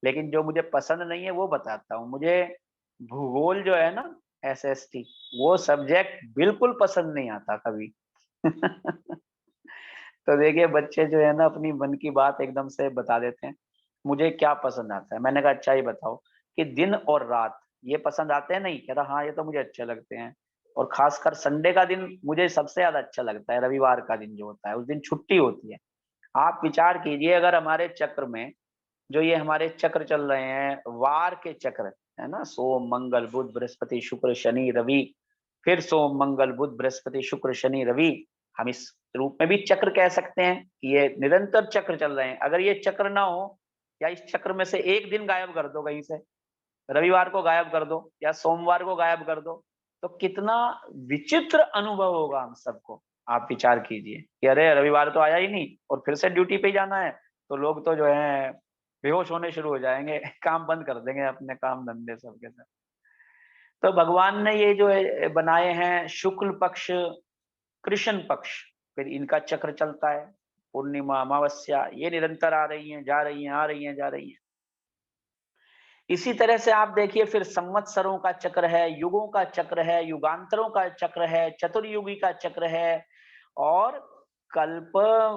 S1: लेकिन जो मुझे पसंद नहीं है वो बताता हूँ। मुझे भूगोल जो है ना, एसएसटी, वो सब्जेक्ट बिल्कुल पसंद नहीं आता कभी। तो देखिए बच्चे जो है ना अपनी मन की बात एकदम से बता देते हैं। मुझे क्या पसंद आता है? मैंने कहा अच्छा ये बताओ कि दिन और रात ये पसंद आते हैं? नहीं। कह रहा हाँ ये तो मुझे अच्छे लगते हैं। और खासकर संडे का दिन मुझे सबसे ज्यादा अच्छा लगता है, रविवार का दिन जो होता है, उस दिन छुट्टी होती है। आप विचार कीजिए अगर हमारे चक्र में जो ये हमारे चक्र चल रहे हैं, वार के चक्र, है ना, सोम मंगल बुध बृहस्पति शुक्र शनि रवि, फिर सोम मंगल बुध बृहस्पति शुक्र शनि रवि, हम इस रूप में भी चक्र कह सकते हैं कि ये निरंतर चक्र चल रहे हैं। अगर ये चक्र ना हो या इस चक्र में से एक दिन गायब कर दो कहीं से, रविवार को गायब कर दो या सोमवार को गायब कर दो, तो कितना विचित्र अनुभव होगा हम सबको। आप विचार कीजिए कि अरे रविवार तो आया ही नहीं और फिर से ड्यूटी पे जाना है, तो लोग तो जो है बेहोश होने शुरू हो जाएंगे, काम बंद कर देंगे अपने काम धंधे सबके सब। तो भगवान ने ये जो है बनाए हैं शुक्ल पक्ष, कृष्ण पक्ष, फिर इनका चक्र चलता है, पूर्णिमा अमावस्या ये निरंतर आ रही हैं, जा रही हैं, आ रही हैं, जा रही हैं। इसी तरह से आप देखिए फिर संवत्सरों का चक्र है, युगों का चक्र है, युगांतरों का चक्र है, चतुर्युगी का चक्र है और कल्प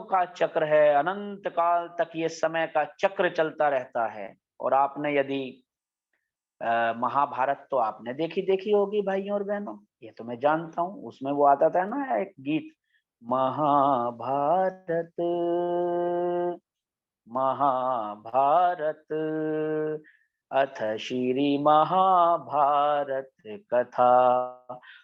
S1: का चक्र है। अनंत काल तक ये समय का चक्र चलता रहता है। और आपने यदि महाभारत तो आपने देखी देखी होगी भाइयों और बहनों, ये तो मैं जानता हूँ। उसमें वो आता था ना एक गीत, महाभारत महाभारत अथ श्री महाभारत कथा।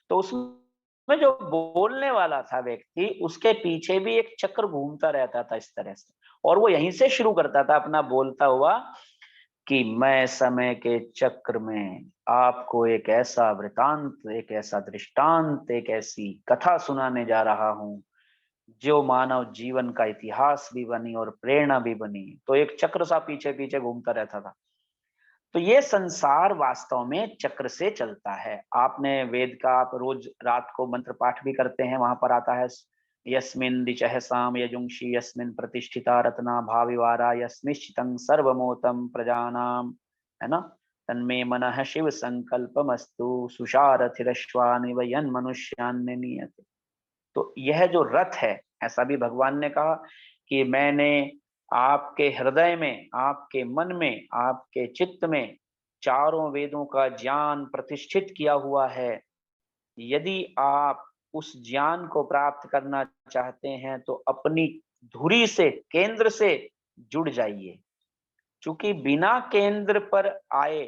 S1: तो उसमें जो बोलने वाला था व्यक्ति, उसके पीछे भी एक चक्र घूमता रहता था इस तरह से, और वो यहीं से शुरू करता था अपना बोलता हुआ कि मैं समय के चक्र में आपको एक ऐसा वृतांत, एक ऐसा दृष्टांत, एक ऐसी कथा सुनाने जा रहा हूं जो मानव जीवन का इतिहास भी बनी और प्रेरणा भी बनी। तो एक चक्र सा पीछे पीछे घूमता रहता था। तो ये संसार वास्तव में चक्र से चलता है। आपने वेद का आप रोज रात को मंत्र पाठ भी करते हैं, वहां पर आता है यस्मिन् दिचः साम यजुंषि यस्मिन् प्रतिष्ठिता रत्ना भाविवारा यस्मिश्चितं सर्वमोतं प्रजानाम, है ना। तन्मे मनः शिव संकल्पमस्तु सुषारथिरश्वानिव यन्मनुष्यान् नियते। तो यह जो रथ है, ऐसा भी भगवान ने कहा कि मैंने आपके हृदय में, आपके मन में, आपके चित्त में चारों वेदों का ज्ञान प्रतिष्ठित किया हुआ है। यदि आप उस ज्ञान को प्राप्त करना चाहते हैं तो अपनी धुरी से, केंद्र से जुड़ जाइए। क्योंकि बिना केंद्र पर आए,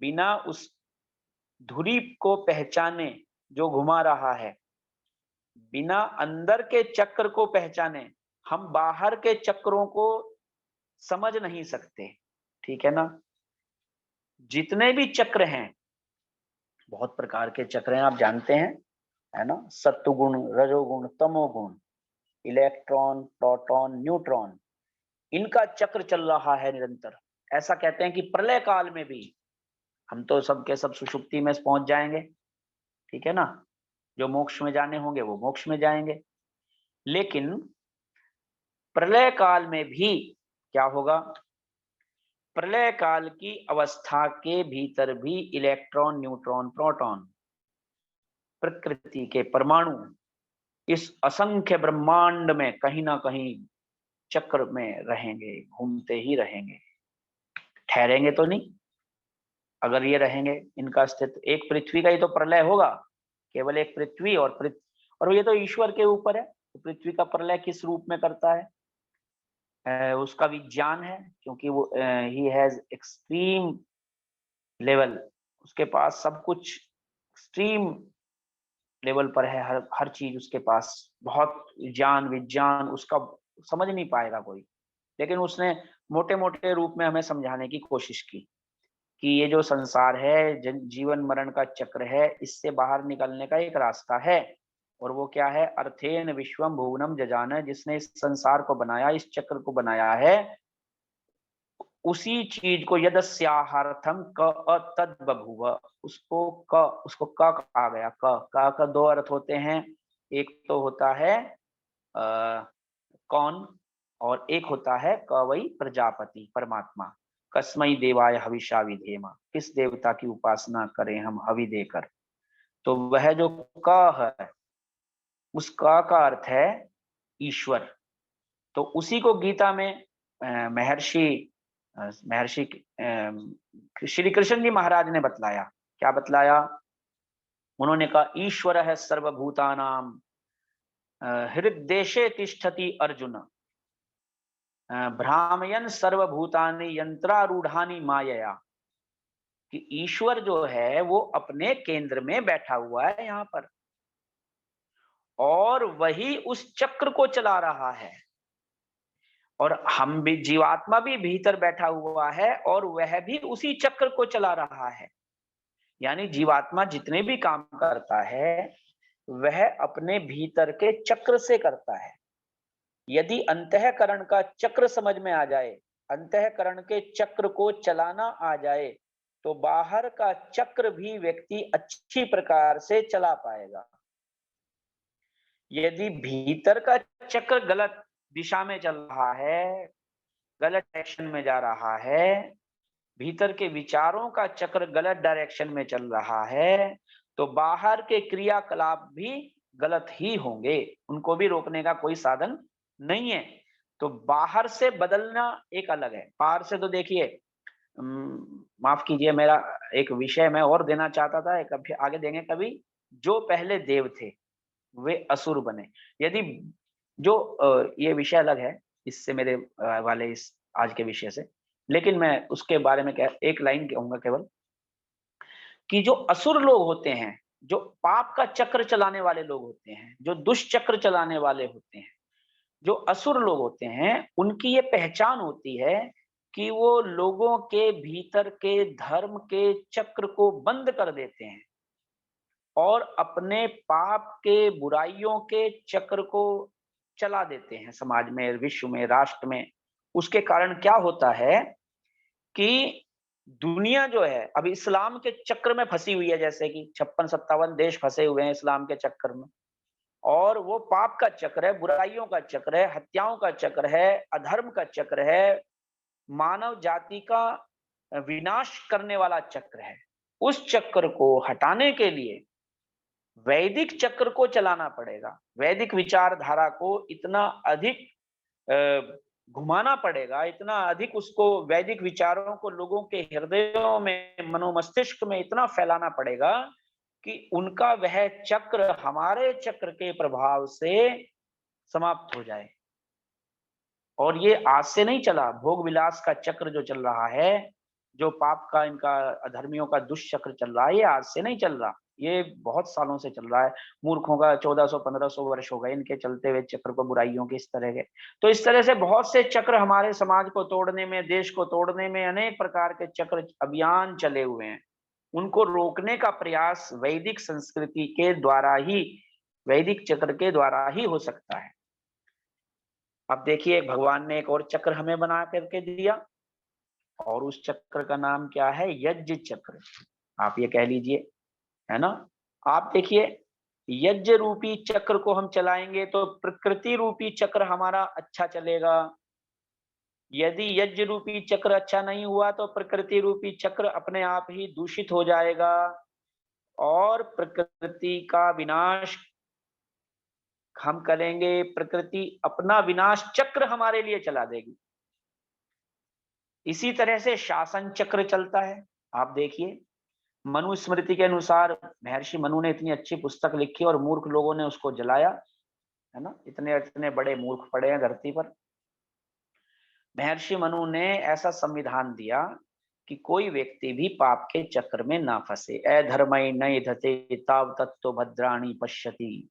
S1: बिना उस धुरी को पहचाने जो घुमा रहा है, बिना अंदर के चक्र को पहचाने हम बाहर के चक्रों को समझ नहीं सकते। ठीक है ना। जितने भी चक्र हैं, बहुत प्रकार के चक्र हैं, आप जानते हैं, है ना। सत्वगुण, रजोगुण, तमोगुण, इलेक्ट्रॉन, प्रोटॉन, न्यूट्रॉन, इनका चक्र चल रहा है निरंतर। ऐसा कहते हैं कि प्रलय काल में भी हम तो सब के सब सुषुप्ति में पहुंच जाएंगे, ठीक है ना। जो मोक्ष में जाने होंगे वो मोक्ष में जाएंगे, लेकिन प्रलय काल में भी क्या होगा, प्रलय काल की अवस्था के भीतर भी इलेक्ट्रॉन, न्यूट्रॉन, प्रोटॉन, प्रकृति के परमाणु इस असंख्य ब्रह्मांड में कहीं ना कहीं चक्र में रहेंगे, घूमते ही रहेंगे, ठहरेंगे तो नहीं। अगर ये रहेंगे, इनका अस्तित्व, एक पृथ्वी का ही तो प्रलय होगा, केवल एक पृथ्वी, और ये तो ईश्वर के ऊपर है। तो पृथ्वी का प्रलय किस रूप में करता है, उसका विज्ञान है, क्योंकि वो ही हैज एक्सट्रीम लेवल, उसके पास सब कुछ एक्सट्रीम लेवल पर है, हर हर चीज उसके पास, बहुत ज्ञान विज्ञान उसका समझ नहीं पाएगा कोई। लेकिन उसने मोटे मोटे रूप में हमें समझाने की कोशिश की कि ये जो संसार है, जीवन मरण का चक्र है, इससे बाहर निकलने का एक रास्ता है। और वो क्या है, अर्थेन विश्वम भुवनम जजान, जिसने इस संसार को बनाया, इस चक्र को बनाया है, उसी चीज को यदस्याहार्थम क तद बभूव, उसको क कहा गया। क का दो अर्थ होते हैं, एक तो होता है कौन, और एक होता है क वही प्रजापति परमात्मा। कस्मई देवाय हविषा विधेम, किस देवता की उपासना करें हम हवि देकर। तो वह जो क है, उस क का अर्थ है ईश्वर। तो उसी को गीता में महर्षि महर्षि श्री कृष्ण जी महाराज ने बतलाया। क्या बतलाया, उन्होंने कहा ईश्वर है सर्वभूतानाम हृदयेशे तिष्ठति अर्जुन भ्रामयन सर्वभूतानि यंत्रारूढ़ानि मायया, कि ईश्वर जो है वो अपने केंद्र में बैठा हुआ है यहाँ पर, और वही उस चक्र को चला रहा है। और हम भी, जीवात्मा भी भीतर बैठा हुआ है और वह भी उसी चक्र को चला रहा है। यानी जीवात्मा जितने भी काम करता है वह अपने भीतर के चक्र से करता है। यदि अंतःकरण का चक्र समझ में आ जाए, अंतःकरण के चक्र को चलाना आ जाए, तो बाहर का चक्र भी व्यक्ति अच्छी प्रकार से चला पाएगा। यदि भीतर का चक्र गलत दिशा में चल रहा है, गलत डायरेक्शन में जा रहा है, भीतर के विचारों का चक्र गलत डायरेक्शन में चल रहा है, तो बाहर के क्रियाकलाप भी गलत ही होंगे, उनको भी रोकने का कोई साधन नहीं है। तो बाहर से बदलना एक अलग है, बाहर से तो देखिए, माफ कीजिए, मेरा एक विषय मैं और देना चाहता था, कभी आगे देंगे कभी। जो पहले देव थे वे असुर बने। यदि जो ये विषय अलग है इससे, मेरे वाले इस आज के विषय से, लेकिन मैं उसके बारे में एक लाइन कहूंगा केवल, कि जो असुर लोग होते हैं, जो पाप का चक्र चलाने वाले लोग होते हैं, जो दुष्चक्र चलाने वाले होते हैं, जो असुर लोग होते हैं, उनकी ये पहचान होती है कि वो लोगों के भीतर के धर्म के चक्र को बंद कर देते हैं और अपने पाप के, बुराइयों के चक्र को चला देते हैं समाज में, विश्व में, राष्ट्र में। उसके कारण क्या होता है कि दुनिया जो है अब इस्लाम के चक्र में फंसी हुई है, जैसे कि 56-57 देश फंसे हुए हैं इस्लाम के चक्कर में, और वो पाप का चक्र है, बुराइयों का चक्र है, हत्याओं का चक्र है, अधर्म का चक्र है, मानव जाति का विनाश करने वाला चक्र है। उस चक्र को हटाने के लिए वैदिक चक्र को चलाना पड़ेगा, वैदिक विचारधारा को इतना अधिक घुमाना पड़ेगा, इतना अधिक उसको, वैदिक विचारों को लोगों के हृदयों में, मनोमस्तिष्क में इतना फैलाना पड़ेगा कि उनका वह चक्र हमारे चक्र के प्रभाव से समाप्त हो जाए। और ये आज से नहीं चला, भोग विलास का चक्र जो चल रहा है, जो पाप का, इनका अधर्मियों का दुष्चक्र चल रहा है, ये आज से नहीं चल रहा, ये बहुत सालों से चल रहा है। मूर्खों का 1400-1500 वर्ष हो गए इनके चलते हुए चक्र को, बुराइयों के इस तरह के। तो इस तरह से बहुत से चक्र हमारे समाज को तोड़ने में, देश को तोड़ने में, अनेक प्रकार के चक्र अभियान चले हुए हैं। उनको रोकने का प्रयास वैदिक संस्कृति के द्वारा ही, वैदिक चक्र के द्वारा ही हो सकता है। अब देखिए, भगवान ने एक और चक्र हमें बना करके दिया, और उस चक्र का नाम क्या है? यज्ञ चक्र, आप ये कह लीजिए, है ना। आप देखिए, यज्ञ रूपी चक्र को हम चलाएंगे तो प्रकृति रूपी चक्र हमारा अच्छा चलेगा। यदि यज्ञ रूपी चक्र अच्छा नहीं हुआ तो प्रकृति रूपी चक्र अपने आप ही दूषित हो जाएगा और प्रकृति का विनाश हम करेंगे, प्रकृति अपना विनाश चक्र हमारे लिए चला देगी। इसी तरह से शासन चक्र चलता है। आप देखिए, मनुस्मृति के अनुसार महर्षि मनु ने इतनी अच्छी पुस्तक लिखी और मूर्ख लोगों ने उसको जलाया, है ना। इतने इतने बड़े मूर्ख पड़े हैं धरती पर। महर्षि मनु ने ऐसा संविधान दिया कि कोई व्यक्ति भी पाप के चक्र में ना फंसे। अधर्मय नय धते ताव तत्व भद्राणी पश्यति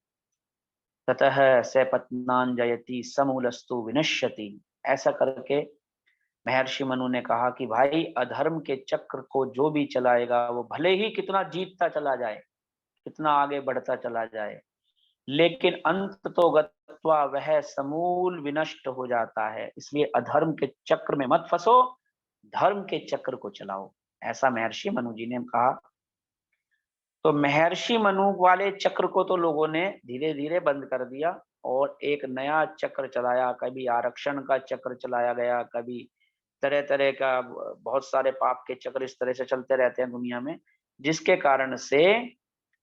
S1: ततः स पत्नांजयति समूलस्तु विनश्यति। ऐसा करके महर्षि मनु ने कहा कि भाई, अधर्म के चक्र को जो भी चलाएगा, वो भले ही कितना जीतता चला जाए, कितना आगे बढ़ता चला जाए, लेकिन अंत तो गत्वा वह समूल विनष्ट हो जाता है। इसलिए अधर्म के चक्र में मत फंसो, धर्म के चक्र को चलाओ, ऐसा महर्षि मनु जी ने कहा। तो महर्षि मनु वाले चक्र को तो लोगों ने धीरे धीरे बंद कर दिया और एक नया चक्र चलाया। कभी आरक्षण का चक्र चलाया गया, कभी तरह तरह का, बहुत सारे पाप के चक्र इस तरह से चलते रहते हैं दुनिया में, जिसके कारण से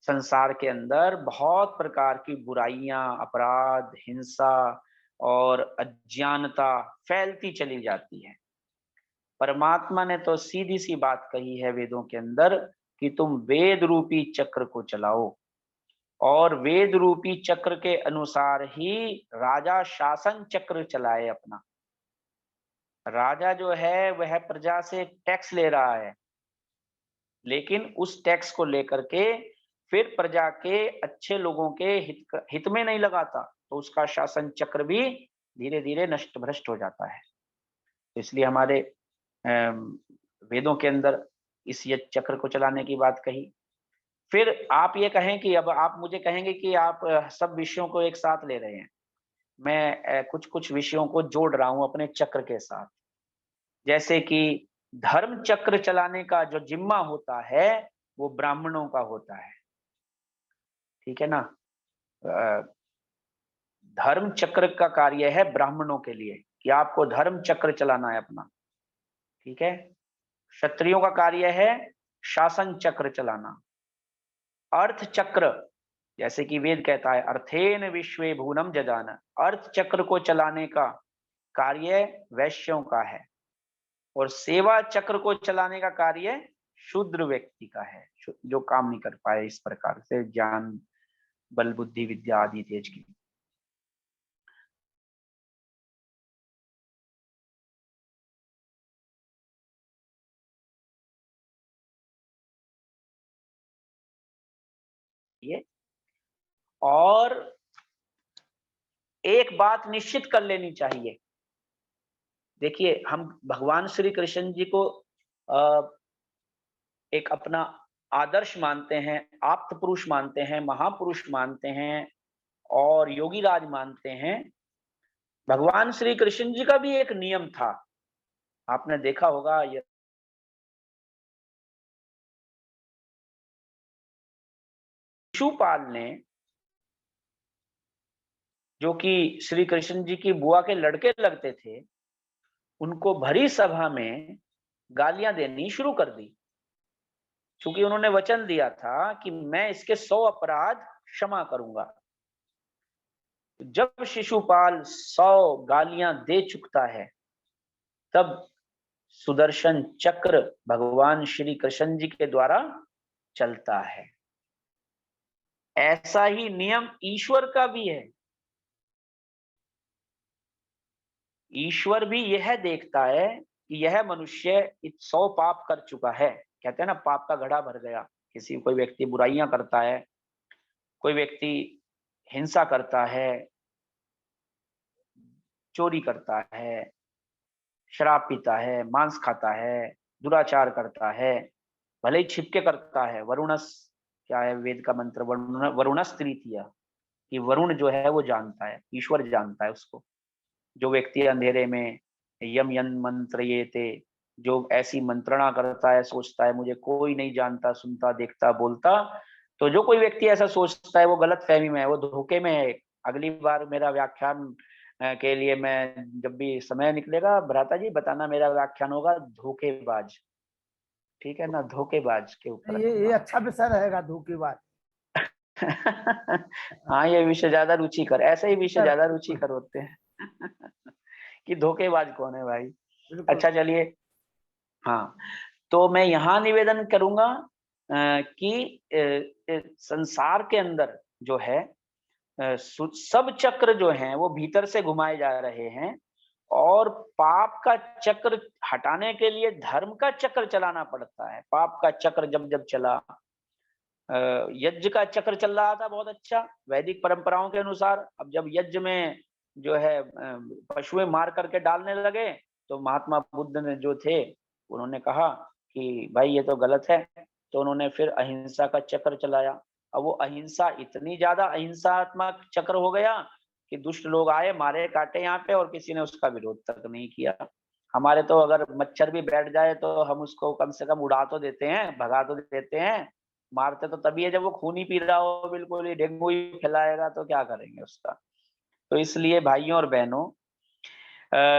S1: संसार के अंदर बहुत प्रकार की बुराइयां, अपराध, हिंसा और अज्ञानता फैलती चली जाती है। परमात्मा ने तो सीधी सी बात कही है वेदों के अंदर कि तुम वेद रूपी चक्र को चलाओ, और वेद रूपी चक्र के अनुसार ही राजा शासन चक्र चलाए अपना। राजा जो है वह प्रजा से टैक्स ले रहा है, लेकिन उस टैक्स को लेकर के फिर प्रजा के, अच्छे लोगों के हित में नहीं लगाता, तो उसका शासन चक्र भी धीरे धीरे नष्ट भ्रष्ट हो जाता है। इसलिए हमारे वेदों के अंदर इस यज्ञ चक्र को चलाने की बात कही। फिर आप ये कहें कि अब आप मुझे कहेंगे कि आप सब विषयों को एक साथ ले रहे हैं। मैं कुछ कुछ विषयों को जोड़ रहा हूं अपने चक्र के साथ। जैसे कि धर्म चक्र चलाने का जो जिम्मा होता है वो ब्राह्मणों का होता है, ठीक है ना। धर्म चक्र का कार्य है ब्राह्मणों के लिए कि आपको धर्म चक्र चलाना है अपना, ठीक है। क्षत्रियों का कार्य है शासन चक्र चलाना। अर्थ चक्र, जैसे कि वेद कहता है अर्थेन विश्वे भूनम जजान, अर्थ चक्र को चलाने का कार्य वैश्यों का है। और सेवा चक्र को चलाने का कार्य शूद्र व्यक्ति का है, जो काम नहीं कर पाए इस प्रकार से ज्ञान बल बुद्धि विद्या आदि तेज की। ये और एक बात निश्चित कर लेनी चाहिए। देखिए हम भगवान श्री कृष्ण जी को एक अपना आदर्श मानते हैं, आप्त पुरुष मानते हैं, महापुरुष मानते हैं और योगी राज मानते हैं। भगवान श्री कृष्ण जी का भी एक नियम था, आपने देखा होगा। शिशुपाल ने, जो कि श्री कृष्ण जी की बुआ के लड़के लगते थे, उनको भरी सभा में गालियां देनी शुरू कर दी, क्योंकि उन्होंने वचन दिया था कि मैं इसके 100 अपराध क्षमा करूंगा। जब शिशुपाल 100 गालियां दे चुकता है, तब सुदर्शन चक्र भगवान श्री कृष्ण जी के द्वारा चलता है। ऐसा ही नियम ईश्वर का भी है। ईश्वर भी यह देखता है कि यह मनुष्य 100 पाप कर चुका है। कहते हैं ना, पाप का घड़ा भर गया। कोई व्यक्ति बुराइयां करता है, कोई व्यक्ति हिंसा करता है, चोरी करता है, शराब पीता है, मांस खाता है, दुराचार करता है, भले ही छिपके करता है। वरुणस, क्या है वेद का मंत्र, वरुणस तृतीया, कि वरुण जो है वो जानता है, ईश्वर जानता है उसको। जो व्यक्ति अंधेरे में यम यन मंत्र ये थे, जो ऐसी मंत्रणा करता है, सोचता है मुझे कोई नहीं जानता, सुनता देखता बोलता, तो जो कोई व्यक्ति ऐसा सोचता है वो गलत फहमी में है, वो धोखे में है। अगली बार मेरा व्याख्यान के लिए मैं जब भी समय निकलेगा, भ्राता जी बताना, मेरा व्याख्यान होगा धोखेबाज, ठीक है ना, धोखेबाज के ऊपर
S2: ये अच्छा विषय रहेगा, धोखेबाज।
S1: हाँ, ये विषय ज्यादा रुचिकर, ऐसे ही विषय ज्यादा रुचिकर होते हैं कि धोखेबाज कौन है भाई। अच्छा चलिए, हाँ, तो मैं यहाँ निवेदन करूंगा कि संसार के अंदर जो है सब चक्र जो हैं वो भीतर से घुमाए जा रहे हैं, और पाप का चक्र हटाने के लिए धर्म का चक्र चलाना पड़ता है। पाप का चक्र जब जब चला, यज्ञ का चक्र चल रहा था बहुत अच्छा वैदिक परंपराओं के अनुसार। अब जब यज्ञ में जो है पशुएं मार करके डालने लगे, तो महात्मा बुद्ध ने जो थे उन्होंने कहा कि भाई ये तो गलत है। तो उन्होंने फिर अहिंसा का चक्र चलाया। अब वो अहिंसा इतनी ज्यादा अहिंसात्मक चक्र हो गया कि दुष्ट लोग आए, मारे काटे यहाँ पे, और किसी ने उसका विरोध तक नहीं किया। हमारे तो अगर मच्छर भी बैठ जाए तो हम उसको कम से कम उड़ा तो देते हैं, भगा तो देते हैं। मारते तो तभी है जब वो खून ही पी रहा हो, बिल्कुल ही डेंगू ही फैलाएगा तो क्या करेंगे उसका। तो इसलिए भाइयों और बहनों,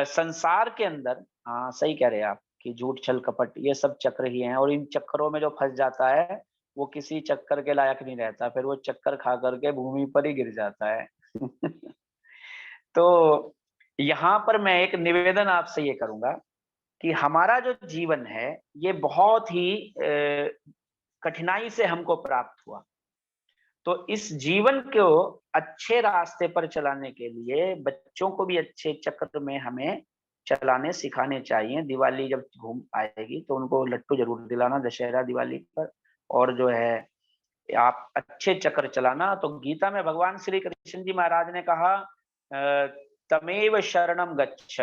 S1: संसार के अंदर, हाँ सही कह रहे हैं आप, कि झूठ छल कपट ये सब चक्र ही हैं, और इन चक्करों में जो फंस जाता है वो किसी चक्कर के लायक नहीं रहता, फिर वो चक्कर खा करके भूमि पर ही गिर जाता है तो यहाँ पर मैं एक निवेदन आपसे ये करूंगा कि हमारा जो जीवन है ये बहुत ही कठिनाई से हमको प्राप्त हुआ। तो इस जीवन को अच्छे रास्ते पर चलाने के लिए बच्चों को भी अच्छे चक्र में हमें चलाने सिखाने चाहिए। दिवाली जब घूम आएगी तो उनको लट्टू जरूर दिलाना, दशहरा दिवाली पर। और जो है आप अच्छे चक्र चलाना। तो गीता में भगवान श्री कृष्ण जी महाराज ने कहा तमेव शरणम गच्छ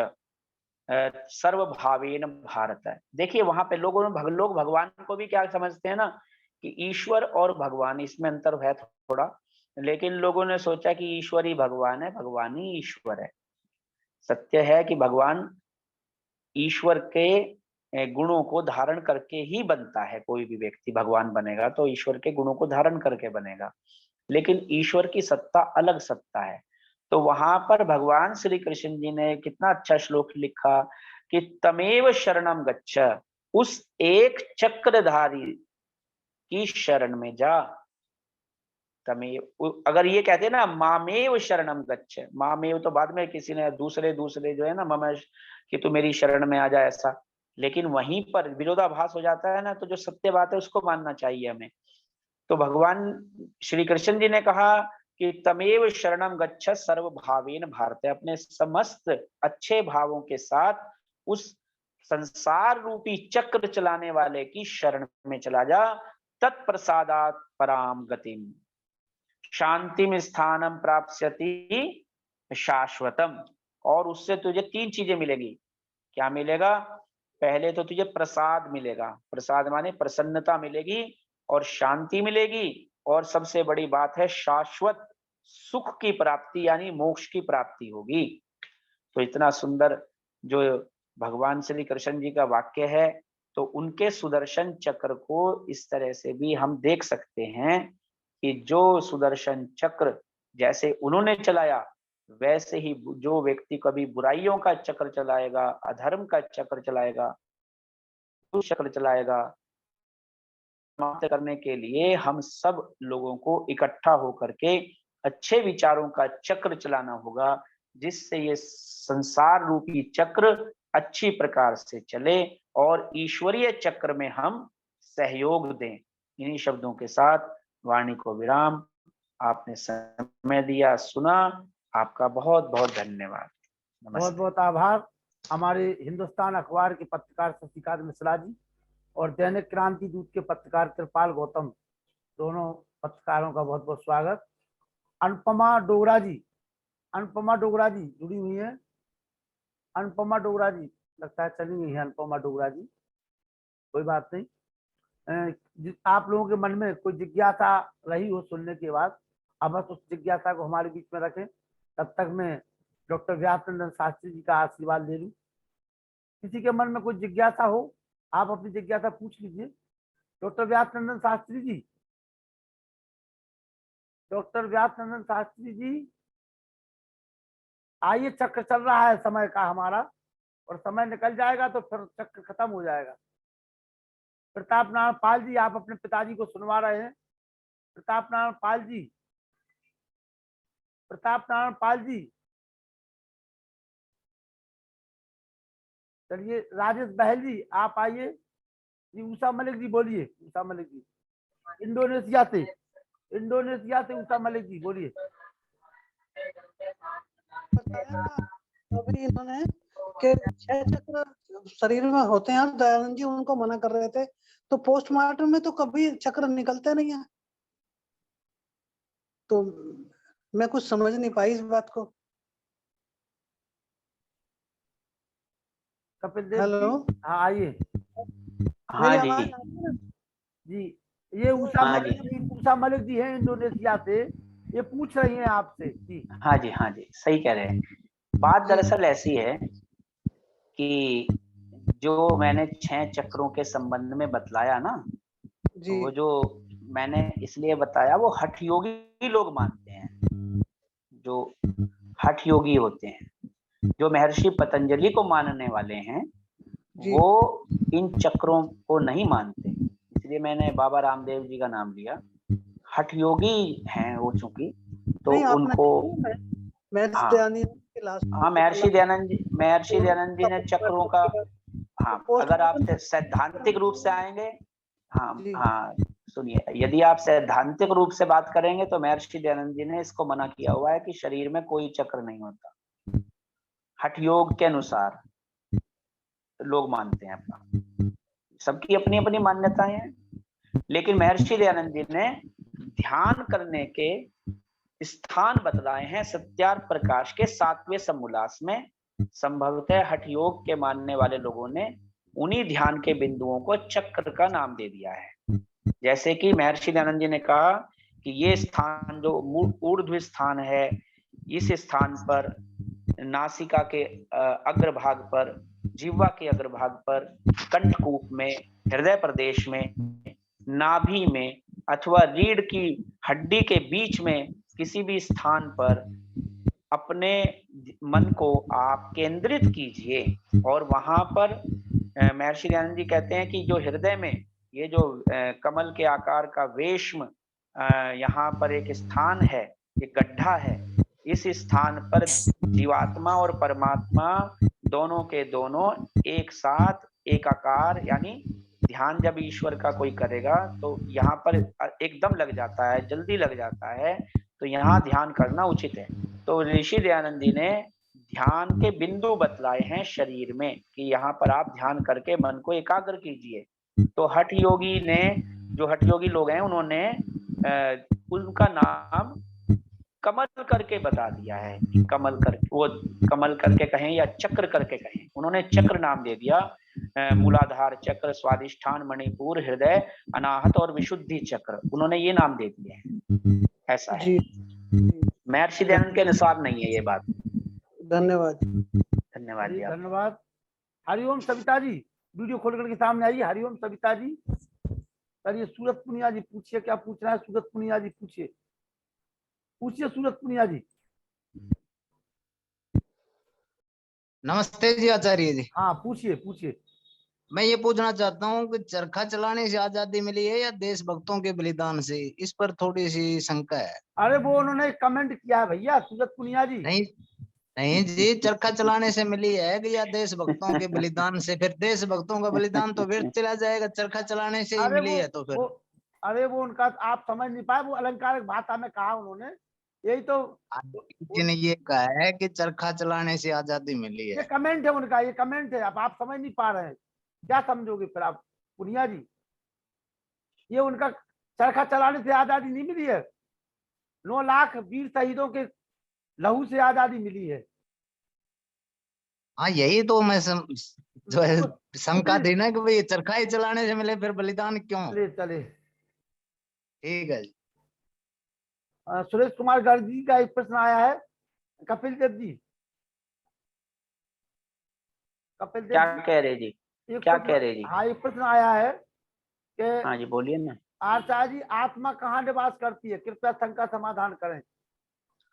S1: सर्वभावेन भारत। देखिए वहां पे लोग भगवान को भी क्या समझते हैं ना कि ईश्वर और भगवान, इसमें अंतर है थोड़ा, लेकिन लोगों ने सोचा कि ईश्वर ही भगवान है, भगवान ही ईश्वर है। सत्य है कि भगवान ईश्वर के गुणों को धारण करके ही बनता है। कोई भी व्यक्ति भगवान बनेगा तो ईश्वर के गुणों को धारण करके बनेगा, लेकिन ईश्वर की सत्ता अलग सत्ता है। तो वहां पर भगवान श्री कृष्ण जी ने कितना अच्छा श्लोक लिखा कि तमेव शरणम गच्छ, उस एक चक्रधारी की शरण में जा। तमेव, अगर ये कहते ना मामेव शरणम गच्छ, मामेव तो बाद में किसी ने दूसरे दूसरे जो है ना मम, कि तू मेरी शरण में आ जा ऐसा, लेकिन वहीं पर विरोधाभास हो जाता है ना, तो जो सत्य बात है उसको मानना चाहिए हमें। तो भगवान श्री कृष्ण जी ने कहा कि तमेव शरणम गच्छ सर्वभावेन भारत, अपने समस्त अच्छे भावों के साथ उस संसार रूपी चक्र चलाने वाले की शरण में चला जा। तत्प्रसादात पराम गतिम शांतिम स्थानम प्राप्स्यति शाश्वतम, और उससे तुझे तीन चीजें मिलेगी। क्या मिलेगा? पहले तो तुझे प्रसाद मिलेगा, प्रसाद माने प्रसन्नता मिलेगी, और शांति मिलेगी, और सबसे बड़ी बात है शाश्वत सुख की प्राप्ति यानी मोक्ष की प्राप्ति होगी। तो इतना सुंदर जो भगवान श्री कृष्ण जी का वाक्य है, तो उनके सुदर्शन चक्र को इस तरह से भी हम देख सकते हैं कि जो सुदर्शन चक्र जैसे उन्होंने चलाया, वैसे ही जो व्यक्ति कभी बुराइयों का चक्र चलाएगा, अधर्म का चक्र चलाएगा, चक्र चलाएगा, समाप्त करने के लिए हम सब लोगों को इकट्ठा होकर के अच्छे विचारों का चक्र चलाना होगा, जिससे ये संसार रूपी चक्र अच्छी प्रकार से चले और ईश्वरीय चक्र में हम सहयोग दें। इन्हीं शब्दों के साथ वाणी को विराम। आपने समय दिया, सुना, आपका बहुत बहुत धन्यवाद।
S2: बहुत
S1: नमस्ते।
S2: बहुत आभार हमारे हिंदुस्तान अखबार के पत्रकार शशिकांत मिश्रा जी और दैनिक क्रांति दूत के पत्रकार कृपाल गौतम, दोनों पत्रकारों का बहुत बहुत स्वागत। अनुपमा डोगरा जी, अनुपमा डोगरा जी जुड़ी हुई है। अनुपमा डोगरा जी लगता है चली गई है। अनुपमा डोगरा जी कोई बात नहीं। आप लोगों के मन में कोई जिज्ञासा रही हो सुनने के बाद, अब बस उस जिज्ञासा को हमारे बीच में रखें। तब तक मैं डॉक्टर व्यासनंदन शास्त्री जी का आशीर्वाद ले लूं। किसी के मन में कोई जिज्ञासा हो, आप अपनी जिज्ञासा पूछ लीजिए। डॉक्टर व्यासनंदन शास्त्री जी, डॉक्टर व्यासनंदन शास्त्री जी आइए। चक्र चल रहा है समय का हमारा, और समय निकल जाएगा तो फिर चक्र खत्म हो जाएगा। प्रताप नारायण पाल जी, आप अपने पिताजी को सुनवा रहे हैं। प्रताप नारायण पाल जी, प्रताप नारायण पाल जी, चलिए। राजेश बहल जी आप आइए जी। उषा मलिक जी बोलिए। उषा मलिक जी इंडोनेशिया से, इंडोनेशिया से उषा मलिक जी बोलिए।
S3: अभी इन्होंने कि 6 चक्र शरीर में होते हैं, दयानंद जी उनको मना कर रहे थे, तो पोस्टमार्टम में तो कभी चक्र निकलते नहीं है, तो मैं कुछ समझ नहीं पाई इस बात को।
S2: कपिल देव
S3: हेलो,
S2: जी हाँ आइए।
S1: हाँ
S3: मेरी
S1: जी,
S3: आवाज आ रही है?
S2: जी ये उषा
S1: हाँ
S2: मलिक
S1: जी,
S2: जी, उषा मलिक जी हैं इंडोनेशिया से। ये पूछ रही हैं आपसे जी।
S1: हाँ जी, हाँ जी, सही कह रहे हैं। बात
S3: जी
S1: दरअसल ऐसी है कि जो मैंने 6 चक्रों के संबंध में बतलाया ना,
S3: जी
S1: वो जो मैंने इसलिए बताया, वो हठ योगी लोग मानते हैं। जो हठ योगी होते हैं, जो महर्षि पतंजलि को मानने वाले हैं,
S3: जी
S1: वो इन चक्रों को नहीं मानते। इसलिए मैंने बाबा रामदेव जी का नाम लिया। हठ योगी हैं वो, चूंकि तो
S3: नहीं, आपने
S1: उनको,
S3: महर्षि
S1: हाँ
S3: दयानंद के लास्ट
S1: हाँ, महर्षि दयानंद जी ने चक्रों का, हाँ, अगर आप
S3: पोस्टमार्टम
S1: सैद्धांतिक रूप से आएंगे, हाँ
S3: जी
S1: हाँ, सुनिए, यदि आप सैद्धांतिक रूप से बात करेंगे तो महर्षि दयानंद जी ने इसको मना किया हुआ है कि शरीर में कोई चक्र नहीं होता। हठ योग के अनुसार लोग मानते हैं अपना, सबकी अपनी अपनी मान्यताएं हैं। लेकिन महर्षि दयानंद जी ने ध्यान करने के स्थान बतलाए हैं सत्यार्थ प्रकाश के 7वें समोल्लास में। संभवतः हठ योग के मानने वाले लोगों ने उन्हीं ध्यान के बिंदुओं को चक्र का नाम दे दिया है। जैसे कि महर्षि दयानंद जी ने कहा कि ये स्थान जो ऊर्ध्व स्थान है, इस स्थान पर नासिका के अग्रभाग पर, जिह्वा के अग्रभाग पर, कंठकूप में, हृदय प्रदेश में, नाभि में अथवा रीढ़ की हड्डी के बीच में किसी भी स्थान पर अपने मन को आप केंद्रित कीजिए और वहां पर महर्षि दयानंद जी कहते हैं कि जो हृदय में ये जो कमल के आकार का वेश्म यहाँ पर एक स्थान है, एक गड्ढा है, इस स्थान पर जीवात्मा और परमात्मा दोनों के दोनों एक साथ एकाकार, यानी ध्यान जब ईश्वर का कोई करेगा तो यहाँ पर एकदम लग जाता है, जल्दी लग जाता है, तो यहाँ ध्यान करना उचित है। तो ऋषि दयानंद जी ने ध्यान के बिंदु बतलाए हैं शरीर में कि यहाँ पर आप ध्यान करके मन को एकाग्र कीजिए। तो हठ योगी ने, जो हठ योगी लोग हैं, उन्होंने उनका नाम कमल करके बता दिया है कि कमल करके, वो कमल करके कहें या चक्र करके कहें, उन्होंने चक्र नाम दे दिया। मूलाधार चक्र, स्वादिष्ठान, मणिपुर, हृदय, अनाहत और विशुद्धि चक्र, उन्होंने ये नाम दे दिए हैं। ऐसा है, महर्षि दयानंद के अनुसार नहीं है ये बात।
S3: धन्यवाद।
S1: धन्यवाद जी।
S2: धन्यवाद। हरिओम सविता जी, वीडियो खोल करके सामने आइए। हरिओम सविता जी। चलिए सूरत पुनिया जी पूछिए, क्या पूछना है? सूरत पुनिया जी पूछिए, पूछिए सूरत पुनिया जी।
S4: नमस्ते जी आचार्य जी।
S2: हाँ पूछिए पूछिए।
S4: मैं ये पूछना चाहता हूँ कि चरखा चलाने से आजादी मिली है या देशभक्तों के बलिदान से? इस पर थोड़ी सी शंका है।
S2: अरे वो उन्होंने कमेंट किया है भैया, सूरत पुनिया जी।
S4: नहीं नहीं जी, चरखा चलाने से मिली है कि या देशभक्तों के बलिदान से? फिर देशभक्तों का बलिदान तो व्यर्थ चला जाएगा, चरखा चलाने से ही मिली है तो फिर।
S2: अरे वो उनका आप समझ नहीं पाए, वो अलंकारिक भाषा में कहा उन्होंने, यही तो।
S4: किसी ने ये कहा है कि चरखा चलाने से आजादी मिली
S2: ये
S4: है।
S2: कमेंट है उनका, ये कमेंट है। अब आप समझ नहीं पा रहे हैं, क्या समझोगे फिर आप पुनिया जी? ये उनका चरखा चलाने से आजादी नहीं मिली है, 9 लाख वीर शहीदों के लहू से आजादी मिली है।
S4: हाँ यही तो मैं जो है शंका थी ना कि भाई चरखा ही चलाने से मिले, फिर बलिदान क्यों?
S2: चले चले।
S4: ठीक है जी।
S2: सुरेश कुमार गर्ग जी का एक प्रश्न आया है। कपिल देव जी, कपिल देव
S1: क्या कह रहे जी? क्या कह रहे जी?
S2: हाँ एक प्रश्न आया है कि
S1: हाँ जी बोलिए ना।
S2: आचार्य जी, आत्मा कहाँ निवास करती है? कृपया शंका समाधान करें।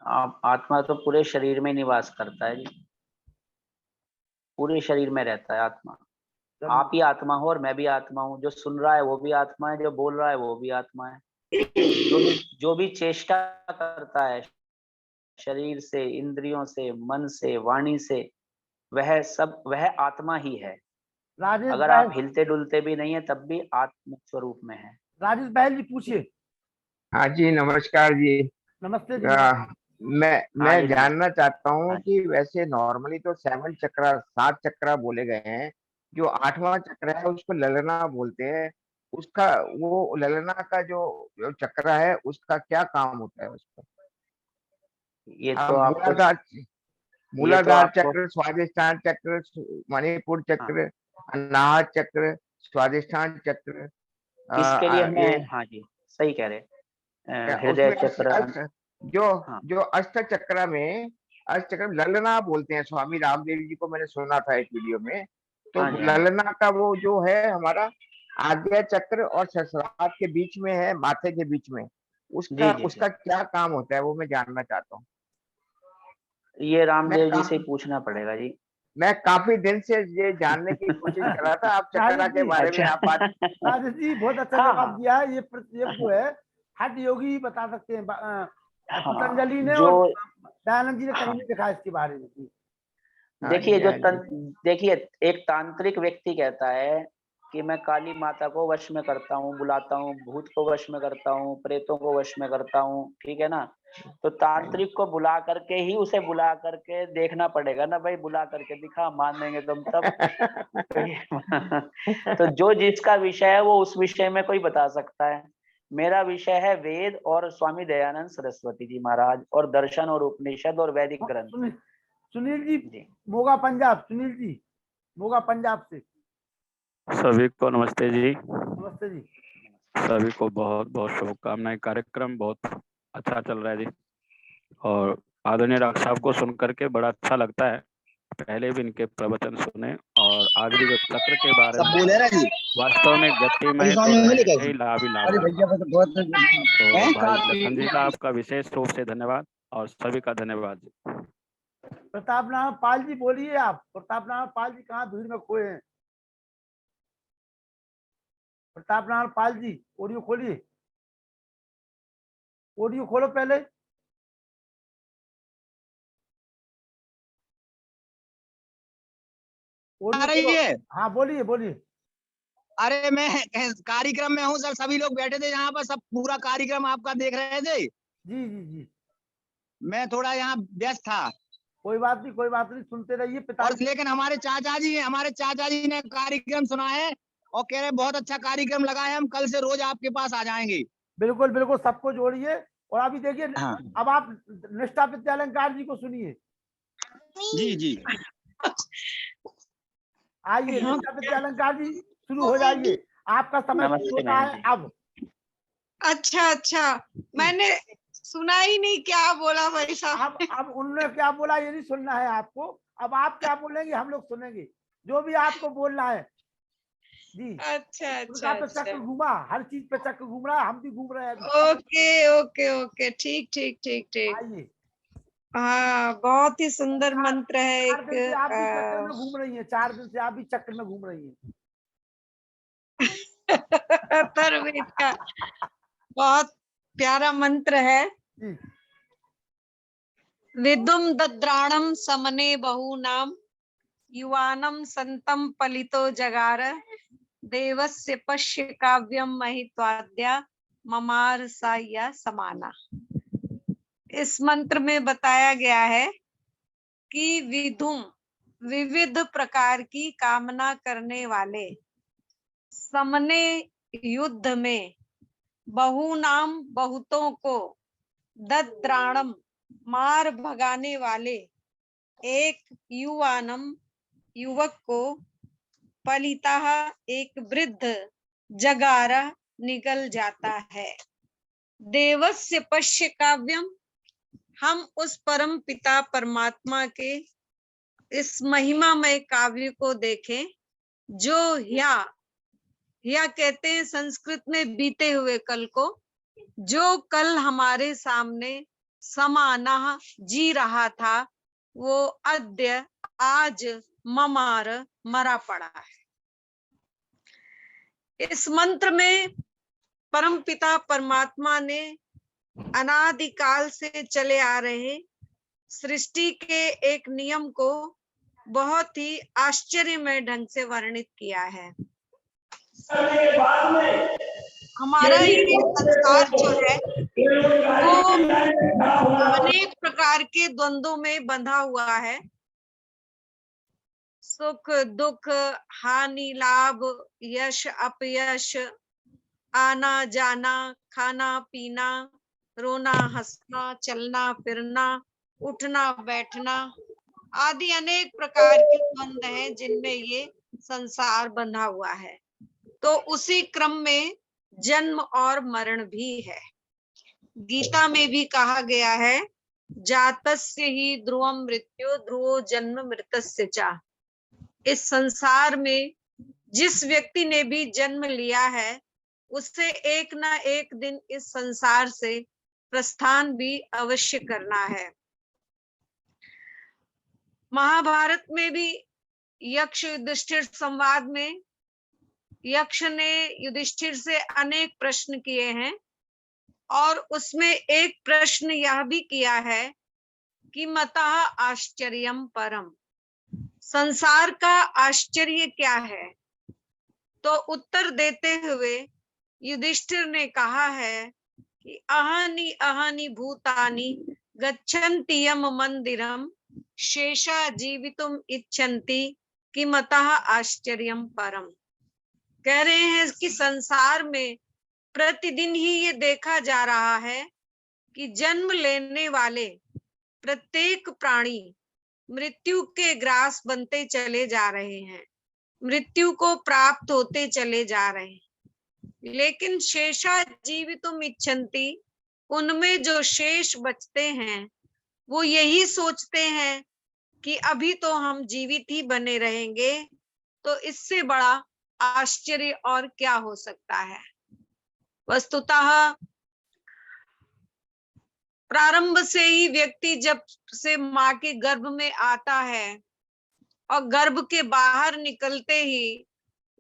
S1: आत्मा तो पूरे शरीर में निवास करता है जी, पूरे शरीर में रहता है आत्मा। आप ही आत्मा हो और मैं भी आत्मा हूँ, जो सुन रहा है वो भी आत्मा है, जो बोल रहा है वो भी आत्मा है, जो भी चेष्टा करता है शरीर से, इंद्रियों से, मन से, वाणी से, वह सब वह आत्मा ही है। अगर आप हिलते डुलते भी नहीं है तब भी आत्म स्वरूप में है।
S2: राजेश बहल जी पूछिए।
S5: हाँ जी नमस्कार जी।
S2: नमस्ते जी।
S5: मैं जानना चाहता हूँ कि वैसे नॉर्मली तो 7 चक्रा बोले गए हैं, जो 8वां चक्र है उसको ललना बोलते हैं। उसका वो ललना का जो चक्र है उसका क्या काम होता है उसका?
S1: ये तो आपको
S5: मूलाधार चक्र, स्वादिष्ठान चक्र, मणिपुर चक्र, अनाहत चक्र, स्वादिष्ठान चक्र,
S1: इसके लिए हमें, हाँ जी सही कह रहे, हृदय चक्र,
S5: जो अष्ट चक्र में ललना बोलते हैं। स्वामी रामदेव जी को मैंने सुना था एक वीडियो में। तो ललना का वो जो है हमारा आद्य चक्र और सहस्रार के बीच में है, माथे के बीच में, उसका क्या काम होता है वो मैं जानना चाहता हूँ।
S1: ये रामदेव जी से पूछना पड़ेगा जी।
S5: मैं काफी दिन से ये जानने की कोशिश कर रहा था, आप चक्रा के बारे में आप बात।
S2: राजेश जी बहुत अच्छा जवाब दिया है। ये जो है हठ योगी बता सकते हैं, पतंजलि ने और दयानंद जी ने कहीं नहीं लिखा इसके बारे में।
S1: देखिए देखिए एक तांत्रिक व्यक्ति कहता है कि मैं काली माता को वश में करता हूँ, बुलाता हूँ, भूत को वश में करता हूँ, प्रेतों को वश में करता हूँ, ठीक है ना। तो तांत्रिक को बुला करके ही उसे बुला करके देखना पड़ेगा ना भाई, बुला करके दिखा, मानेंगे तुम तब। तो जो जिसका विषय है वो उस विषय में कोई बता सकता है। मेरा विषय है वेद और स्वामी दयानंद सरस्वती जी महाराज और दर्शन और उपनिषद और वैदिक ग्रंथ।
S2: सुनील जी
S1: जी
S2: मोगा पंजाब, सुनील जी मोगा पंजाब से।
S6: सभी को नमस्ते जी।
S2: नमस्ते जी।
S6: सभी को बहुत बहुत शुभकामनाएं। कार्यक्रम बहुत अच्छा चल रहा है जी, और आदरणीय डॉक्टर साहब को सुन करके बड़ा अच्छा लगता है। पहले भी इनके प्रवचन सुने और आज भी जो चक्र के बारे
S4: सब
S6: में
S4: बोले रहा जी।
S6: वास्तव में गतिमय तो रहेंगे ही, लाभ ही लाभ होगा। तो भाई लखन जी का आपका विशेष रूप से धन्यवाद और सभी का धन्यवाद जी।
S2: प्रताप नारायण पाल जी बोलिए आप। प्रताप नारायण पाल जी कहाँ भीड़ में खोए हैं? प्रताप नारायण पाल जी ऑडियो खोलिए, ऑडियो खोलो पहले। ऑडियो खोलो। हाँ बोलिए बोलिए।
S4: अरे मैं कार्यक्रम में हूँ सर, सभी लोग बैठे थे यहाँ पर, सब पूरा कार्यक्रम आपका देख रहे थे।
S2: जी जी जी।
S4: मैं थोड़ा यहाँ व्यस्त था।
S2: कोई बात नहीं, कोई बात नहीं, सुनते रहिए।
S4: और
S2: पिताजी
S4: लेकिन हमारे चाचा जी ने कार्यक्रम सुना है और कह रहे बहुत अच्छा कार्यक्रम लगा है, हम कल से रोज आपके पास आ जाएंगे।
S2: बिल्कुल बिल्कुल सबको जोड़िए। और अभी देखिए
S4: हाँ।
S2: अब आप निष्ठा विद्यालंकार जी को सुनिए।
S4: जी जी
S2: आइए निष्ठा विद्यालंकार जी शुरू हो जाइए, आपका समय शुरू
S1: नमस्ते
S2: होता
S1: मैम
S2: है
S1: जी।
S2: अब।
S7: अच्छा अच्छा, मैंने सुना ही नहीं क्या बोला भाई साहब।
S2: अब उन्होंने क्या बोला ये नहीं सुनना है आपको। अब आप क्या बोलेंगे हम लोग सुनेंगे, जो भी आपको बोलना है जी।
S7: अच्छा
S2: उनका
S7: अच्छा
S2: पे चक्र
S7: अच्छा,
S2: घूमा, हर चीज पे चक्र घूम रहा है, हम भी घूम रहे हैं अभी।
S7: ओके ओके ओके, ठीक ठीक ठीक ठीक।
S2: आइए।
S7: हाँ, बहुत ही सुंदर मंत्र है।
S2: 4 दिन से आप भी चक्र
S7: एक
S2: में घूम रही हैं, 4 दिन से आप भी चक्र में घूम रही हैं।
S7: अथर्ववेद का बहुत प्यारा मंत्र है।
S2: जी।
S7: विदुम दद्राणम समने बहुनाम युवानम संतम पलितो जगार देवस्य पश्य काव्यम महित्वाद्या ममार साया समाना। इस मंत्र में बताया गया है कि विधुम विविध प्रकार की कामना करने वाले, समने युद्ध में, बहुनाम बहुतों को, दद्राणम मार भगाने वाले, एक युवानम युवक को, पलिता एक वृद्ध, जगारा निकल जाता है। देवस्य पश्य काव्यम, हम उस परम पिता परमात्मा के इस महिमामय काव्य को देखें जो या कहते हैं संस्कृत में बीते हुए कल को, जो कल हमारे सामने समाना जी रहा था, वो अद्य आज ममार मरा पड़ा है। इस मंत्र में परमपिता परमात्मा ने अनादिकाल से चले आ रहे सृष्टि के एक नियम को बहुत ही आश्चर्यमय ढंग से वर्णित किया है। हमारा ये संसार जो है वो अनेक प्रकार के द्वंद्वों में बंधा हुआ है। सुख दुख, हानि लाभ, यश अपयश, आना जाना, खाना पीना, रोना हंसना, चलना फिरना, उठना बैठना आदि अनेक प्रकार के द्वंद्व हैं जिनमें ये संसार बंधा हुआ है। तो उसी क्रम में जन्म और मरण भी है। गीता में भी कहा गया है, जातस्य ही ध्रुवम मृत्यु ध्रुवो जन्म मृतस्य च। इस संसार में जिस व्यक्ति ने भी जन्म लिया है उससे एक ना एक दिन इस संसार से प्रस्थान भी अवश्य करना है। महाभारत में भी यक्ष युधिष्ठिर संवाद में यक्ष ने युधिष्ठिर से अनेक प्रश्न किए हैं और उसमें एक प्रश्न यह भी किया है कि मतः आश्चर्यम परम, संसार का आश्चर्य क्या है। तो उत्तर देते हुए युधिष्ठिर ने कहा है कि अहानि अहानि भूतानि गच्छन्ति यम मंदिरम शेषा जीवितुम इच्छन्ति कि मतः आश्चर्यम परम। कह रहे हैं कि संसार में प्रतिदिन ही ये देखा जा रहा है कि जन्म लेने वाले प्रत्येक प्राणी मृत्यु के ग्रास बनते चले जा रहे हैं, मृत्यु को प्राप्त होते चले जा रहे हैं। लेकिन शेषा जीवितुम इच्छन्ति, उनमें जो शेष बचते हैं वो यही सोचते हैं कि अभी तो हम जीवित ही बने रहेंगे, तो इससे बड़ा आश्चर्य और क्या हो सकता है। वस्तुतः प्रारंभ से ही व्यक्ति जब से माँ के गर्भ में आता है और गर्भ के बाहर निकलते ही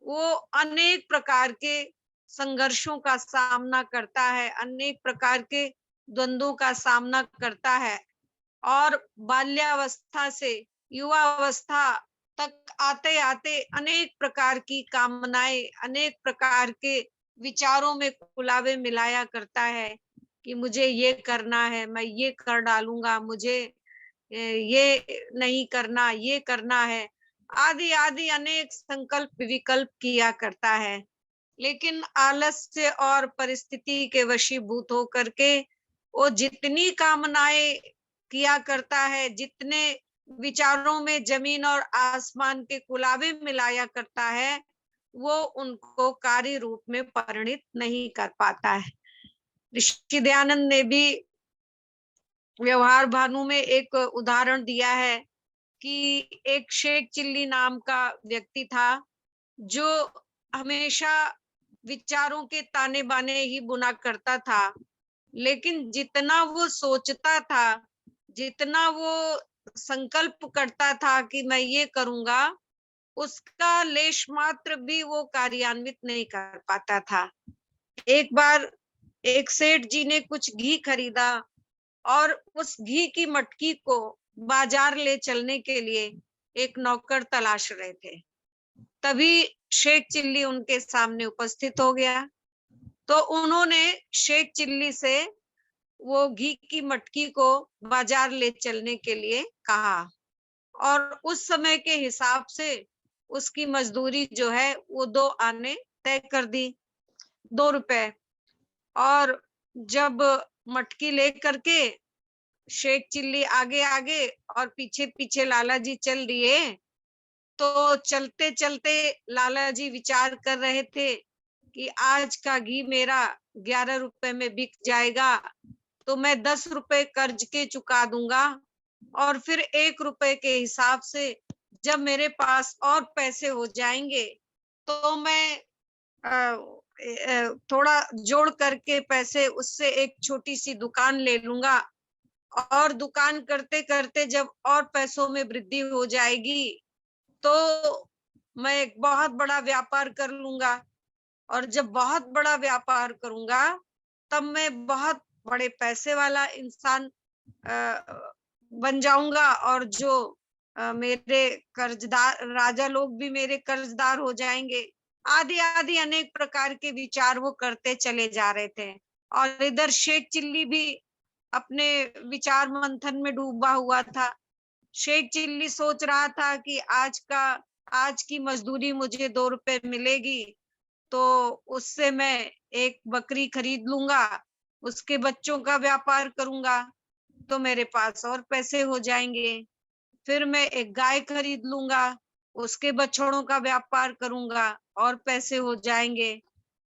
S7: वो अनेक प्रकार के संघर्षों का सामना करता है, अनेक प्रकार के द्वंद्वों का सामना करता है, और बाल्यावस्था से युवावस्था तक आते आते अनेक प्रकार की कामनाएं, अनेक प्रकार के विचारों में कुलावे मिलाया करता है कि मुझे ये करना है, मैं ये कर डालूंगा, मुझे ये नहीं करना, ये करना है, आदि आदि अनेक संकल्प विकल्प किया करता है। लेकिन आलस्य और परिस्थिति के वशीभूत होकर के वो जितनी कामनाएं किया करता है, जितने विचारों में जमीन और आसमान के कुलावे मिलाया करता है, वो उनको कार्य रूप में परिणित नहीं कर पाता है। ऋषि दयानंद ने भी व्यवहार भानु में एक उदाहरण दिया है कि एक शेख चिल्ली नाम का व्यक्ति था जो हमेशा विचारों के ताने बाने ही बुना करता था, लेकिन जितना वो सोचता था, जितना वो संकल्प करता था कि मैं ये करूंगा, उसका लेश मात्र भी वो कार्यान्वित नहीं कर पाता था। एक बार एक सेठ जी ने कुछ घी खरीदा और उस घी की मटकी को बाजार ले चलने के लिए एक नौकर तलाश रहे थे। तभी शेख चिल्ली उनके सामने उपस्थित हो गया, तो उन्होंने शेख चिल्ली से वो घी की मटकी को बाजार ले चलने के लिए कहा, और उस समय के हिसाब से उसकी मजदूरी जो है वो 2 आने तय कर दी, 2 रुपए। और जब मटकी ले करके शेख चिल्ली आगे आगे और पीछे पीछे लाला जी चल दिए, तो चलते चलते लाला जी विचार कर रहे थे कि आज का घी मेरा 11 रुपए में बिक जाएगा, तो मैं 10 रुपए कर्ज के चुका दूंगा, और फिर 1 रुपए के हिसाब से जब मेरे पास और पैसे हो जाएंगे तो मैं थोड़ा जोड़ करके पैसे उससे एक छोटी सी दुकान ले लूंगा, और दुकान करते करते जब और पैसों में वृद्धि हो जाएगी तो मैं एक बहुत बड़ा व्यापार कर लूंगा, और जब बहुत बड़ा व्यापार करूंगा तब मैं बहुत बड़े पैसे वाला इंसान बन जाऊंगा, और जो मेरे कर्जदार राजा लोग भी मेरे कर्जदार हो जाएंगे, आदि आदि अनेक प्रकार के विचार वो करते चले जा रहे थे। और इधर शेख चिल्ली भी अपने विचार मंथन में डूबा हुआ था। शेख चिल्ली सोच रहा था कि आज की मजदूरी मुझे 2 रुपए मिलेगी, तो उससे मैं एक बकरी खरीद लूंगा, उसके बच्चों का व्यापार करूंगा तो मेरे पास और पैसे हो जाएंगे, फिर मैं एक गाय खरीद लूंगा, उसके बछड़ों का व्यापार करूंगा और पैसे हो जाएंगे,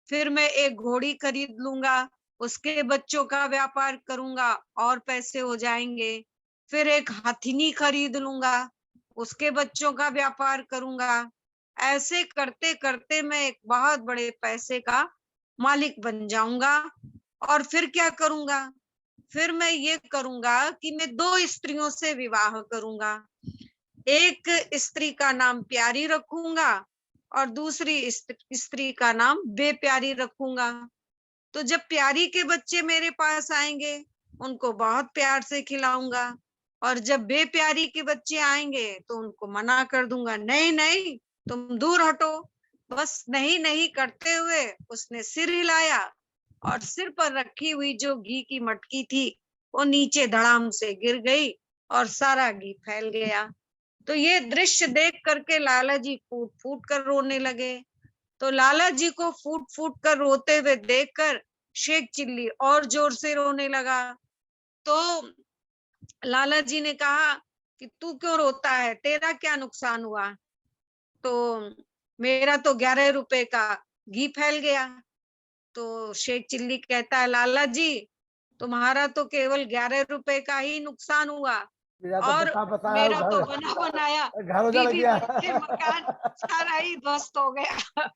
S7: फिर मैं एक घोड़ी खरीद लूंगा, उसके बच्चों का व्यापार करूंगा और पैसे हो जाएंगे, फिर एक हथिनी खरीद लूंगा, उसके बच्चों का व्यापार करूंगा। ऐसे करते करते मैं एक बहुत बड़े पैसे का मालिक बन जाऊंगा। और फिर क्या करूंगा, फिर मैं ये करूंगा कि मैं 2 स्त्रियों से विवाह करूंगा, एक स्त्री का नाम प्यारी रखूंगा और दूसरी स्त्री का नाम बेप्यारी रखूंगा। तो जब प्यारी के बच्चे मेरे पास आएंगे उनको बहुत प्यार से खिलाऊंगा, और जब बेप्यारी के बच्चे आएंगे तो उनको मना कर दूंगा, नहीं नहीं तुम दूर हटो। बस नहीं नहीं करते हुए उसने सिर हिलाया, और सिर पर रखी हुई जो घी की मटकी थी वो नीचे धड़ाम से गिर गई और सारा घी फैल गया। तो ये दृश्य देख करके लाला जी फूट फूट कर रोने लगे। तो लाला जी को फूट फूट कर रोते हुए देखकर शेख चिल्ली और जोर से रोने लगा। तो लाला जी ने कहा कि तू क्यों रोता है, तेरा क्या नुकसान हुआ? तो मेरा तो 11 रुपए का घी फैल गया। तो शेख चिल्ली कहता है, लाला जी तुम्हारा तो केवल 11 रुपए का ही नुकसान हुआ
S2: मेरा तो
S7: और
S2: बता बताया
S7: मेरा तो
S2: घर
S7: बना बनाया
S2: घर उजड़
S7: बीवी
S2: गया।
S7: बच्चे मकान सारा ही ध्वस्त हो गया।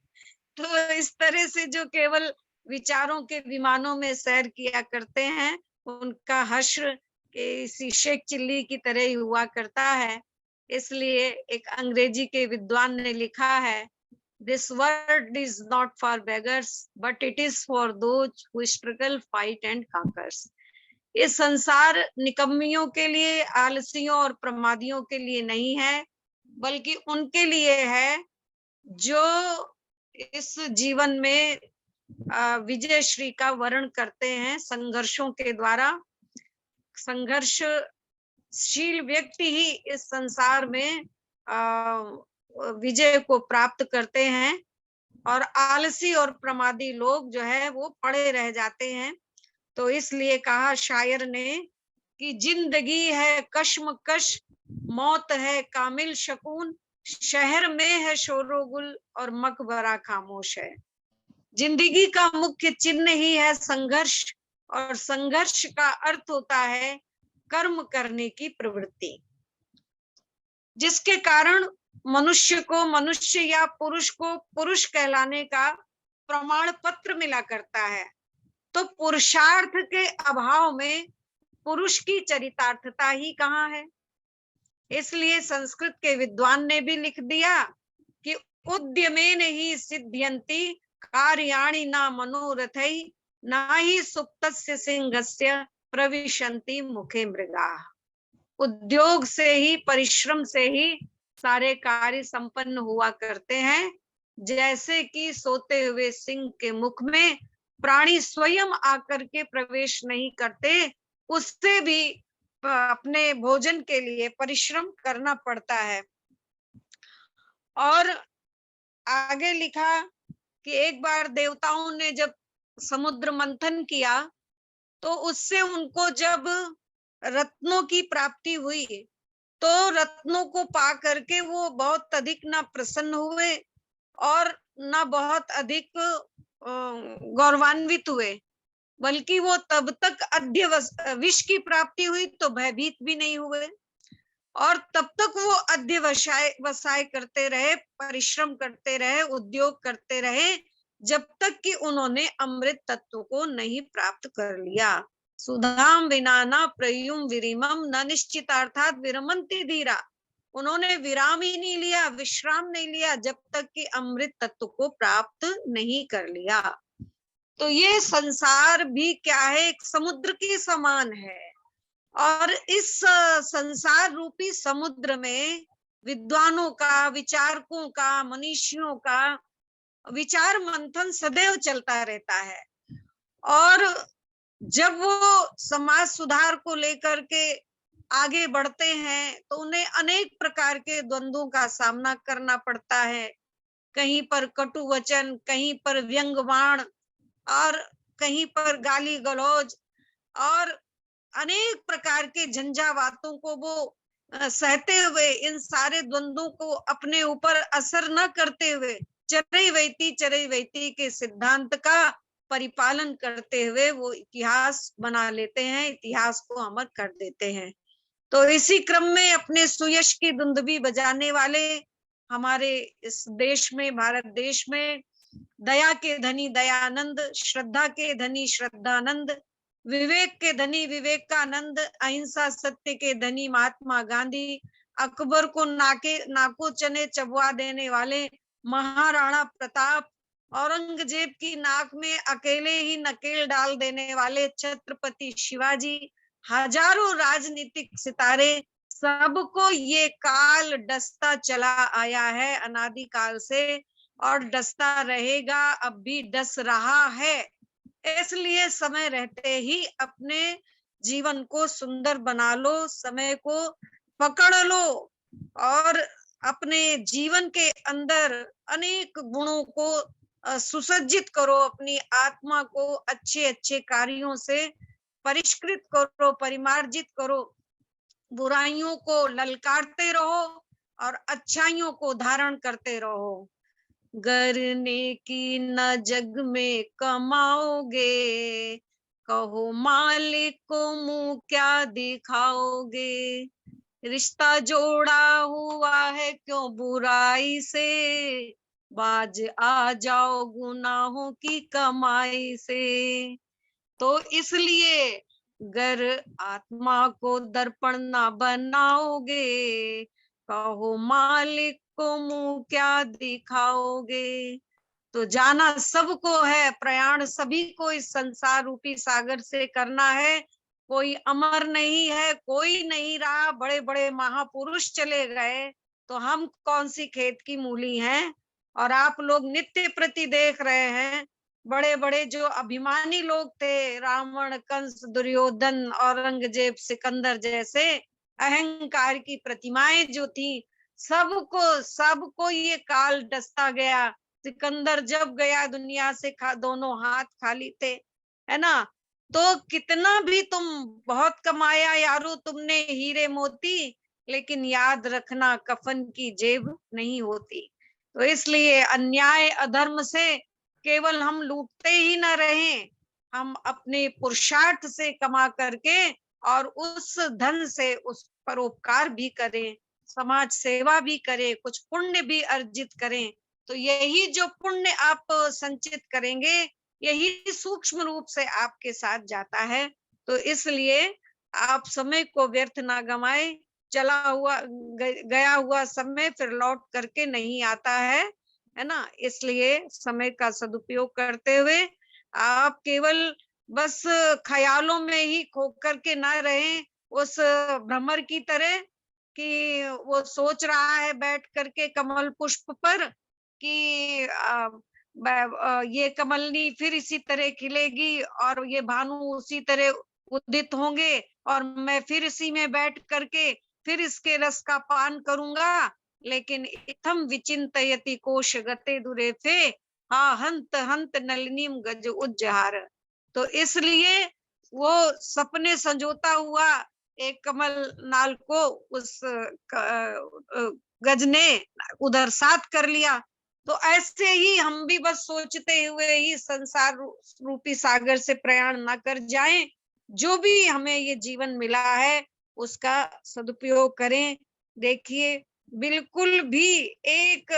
S7: तो इस तरह से जो केवल विचारों के विमानों में सैर किया करते हैं, उनका हश्र किसी शेख चिल्ली की तरह ही हुआ करता है। इसलिए एक अंग्रेजी के विद्वान ने लिखा है, this world is not for beggars but it is for those who struggle fight and conquers. ये संसार निकम्मियों के लिए, आलसियों और प्रमादियों के लिए नहीं है, बल्कि उनके लिए है जो इस जीवन में विजय श्री का वर्ण करते हैं। संघर्षों के द्वारा, संघर्षशील व्यक्ति ही इस संसार में विजय को प्राप्त करते हैं और आलसी और प्रमादी लोग जो है वो पड़े रह जाते हैं। तो इसलिए कहा शायर ने कि जिंदगी है कश्मकश, मौत है कामिल शकून, शहर में है शोरोगुल और मकबरा खामोश है। जिंदगी का मुख्य चिन्ह ही है संघर्ष, और संघर्ष का अर्थ होता है कर्म करने की प्रवृत्ति, जिसके कारण मनुष्य को मनुष्य या पुरुष को पुरुष कहलाने का प्रमाण पत्र मिला करता है। तो पुरुषार्थ के अभाव में पुरुष की चरितार्थता ही कहाँ है? इसलिए संस्कृत के विद्वान ने भी लिख दिया कि उद्यमेन ही सिद्ध्यन्ति कार्याणि न मनोरथै, न ही सुप्तस्य सिंहस्य प्रविशन्ति मुखे मृगाः। उद्योग से ही, परिश्रम से ही सारे कार्य संपन्न हुआ करते हैं। जैसे कि सोते हुए सिंह के मुख में प्राणी स्वयं आकर के प्रवेश नहीं करते, उससे भी अपने भोजन के लिए परिश्रम करना पड़ता है। और आगे लिखा कि एक बार देवताओं ने जब समुद्र मंथन किया तो उससे उनको जब रत्नों की प्राप्ति हुई तो रत्नों को पा करके वो बहुत अधिक ना प्रसन्न हुए और ना बहुत अधिक गौरवान्वित हुए, बल्कि वो तब तक अद्य विष की प्राप्ति हुई तो भयभीत भी नहीं हुए, और तब तक वो अध्यवसाय करते रहे, परिश्रम करते रहे, उद्योग करते रहे, जब तक कि उन्होंने अमृत तत्व को नहीं प्राप्त कर लिया। सुधाम विना न प्रयुम विरिमम न निश्चितार्थात विरमंति धीरा। उन्होंने विराम ही नहीं लिया, विश्राम नहीं लिया, जब तक कि अमृत तत्व को प्राप्त नहीं कर लिया। तो ये संसार भी क्या है, एक समुद्र के समान है, और इस संसार रूपी समुद्र में विद्वानों का, विचारकों का, मनीषियों का विचार मंथन सदैव चलता रहता है। और जब वो समाज सुधार को लेकर के आगे बढ़ते हैं तो उन्हें अनेक प्रकार के द्वंद्वों का सामना करना पड़ता है। कहीं पर कटु वचन, कहीं पर व्यंग्यवाण, और कहीं पर गाली गलौज, और अनेक प्रकार के झंझावातों को वो सहते हुए, इन सारे द्वंद्वों को अपने ऊपर असर न करते हुए चरैवेति के सिद्धांत का परिपालन करते हुए वो इतिहास बना लेते हैं, इतिहास को अमर कर देते हैं। तो इसी क्रम में अपने सुयश की दुंदुभी बजाने वाले हमारे इस देश में, भारत देश में, दया के धनी दयानंद, श्रद्धा के धनी श्रद्धानंद, विवेक के धनी विवेकानंद, अहिंसा सत्य के धनी महात्मा गांधी, अकबर को नाको चने चबवा देने वाले महाराणा प्रताप, औरंगजेब की नाक में अकेले ही नकेल डाल देने वाले छत्रपति शिवाजी, हजारों राजनीतिक सितारे, सबको ये काल डसता चला आया है अनादि काल से, और डसता रहेगा, अब भी डस रहा है। इसलिए समय रहते ही अपने जीवन को सुंदर बना लो, समय को पकड़ लो, और अपने जीवन के अंदर अनेक गुणों को सुसज्जित करो, अपनी आत्मा को अच्छे अच्छे कार्यों से परिष्कृत करो, परिमार्जित करो, बुराइयों को ललकारते रहो और अच्छाइयों को धारण करते रहो। गरने की न जग में कमाओगे, कहो मालिक को मुंह क्या दिखाओगे। रिश्ता जोड़ा हुआ है क्यों बुराई से, बाज आ जाओ गुनाहों की कमाई से। तो इसलिए गर आत्मा को दर्पण ना बनाओगे, कहो मालिक को मुंह क्या दिखाओगे। तो जाना सबको है, प्रयाण सभी को इस संसार रूपी सागर से करना है। कोई अमर नहीं है, कोई नहीं रहा, बड़े बड़े महापुरुष चले गए तो हम कौन सी खेत की मूली हैं। और आप लोग नित्य प्रति देख रहे हैं, बड़े बड़े जो अभिमानी लोग थे, रावण, कंस, दुर्योधन, औरंगजेब, सिकंदर जैसे अहंकार की प्रतिमाएं जो थी, सबको ये काल डसता गया। सिकंदर जब गया दुनिया से दोनों हाथ खाली थे, है ना। तो कितना भी तुम बहुत कमाया यारो तुमने हीरे मोती, लेकिन याद रखना कफन की जेब नहीं होती। तो इसलिए अन्याय अधर्म से केवल हम लूटते ही न रहें, हम अपने पुरुषार्थ से कमा करके और उस धन से उस परोपकार भी करें, समाज सेवा भी करें, कुछ पुण्य भी अर्जित करें। तो यही जो पुण्य आप संचित करेंगे, यही सूक्ष्म रूप से आपके साथ जाता है। तो इसलिए आप समय को व्यर्थ ना गवाएं। चला हुआ गया हुआ समय फिर लौट करके नहीं आता है ना। इसलिए समय का सदुपयोग करते हुए आप केवल बस ख्यालों में ही खो करके ना रहें, उस भ्रमर की तरह कि वो सोच रहा है बैठ करके कमल पुष्प पर कि ये कमलनी फिर इसी तरह खिलेगी और ये भानु उसी तरह उदित होंगे और मैं फिर इसी में बैठ करके फिर इसके रस का पान करूंगा। लेकिन इत्थम विचिंतयति कोश गते दुरे फे, हा हंत हंत नलिनीम गज उज्जहार। तो इसलिए वो सपने संजोता हुआ एक कमल नाल को उस गज ने उधर साथ कर लिया। तो ऐसे ही हम भी बस सोचते हुए ही संसार रूपी सागर से प्रयाण ना कर जाएं। जो भी हमें ये जीवन मिला है उसका सदुपयोग करें। देखिए बिल्कुल भी एक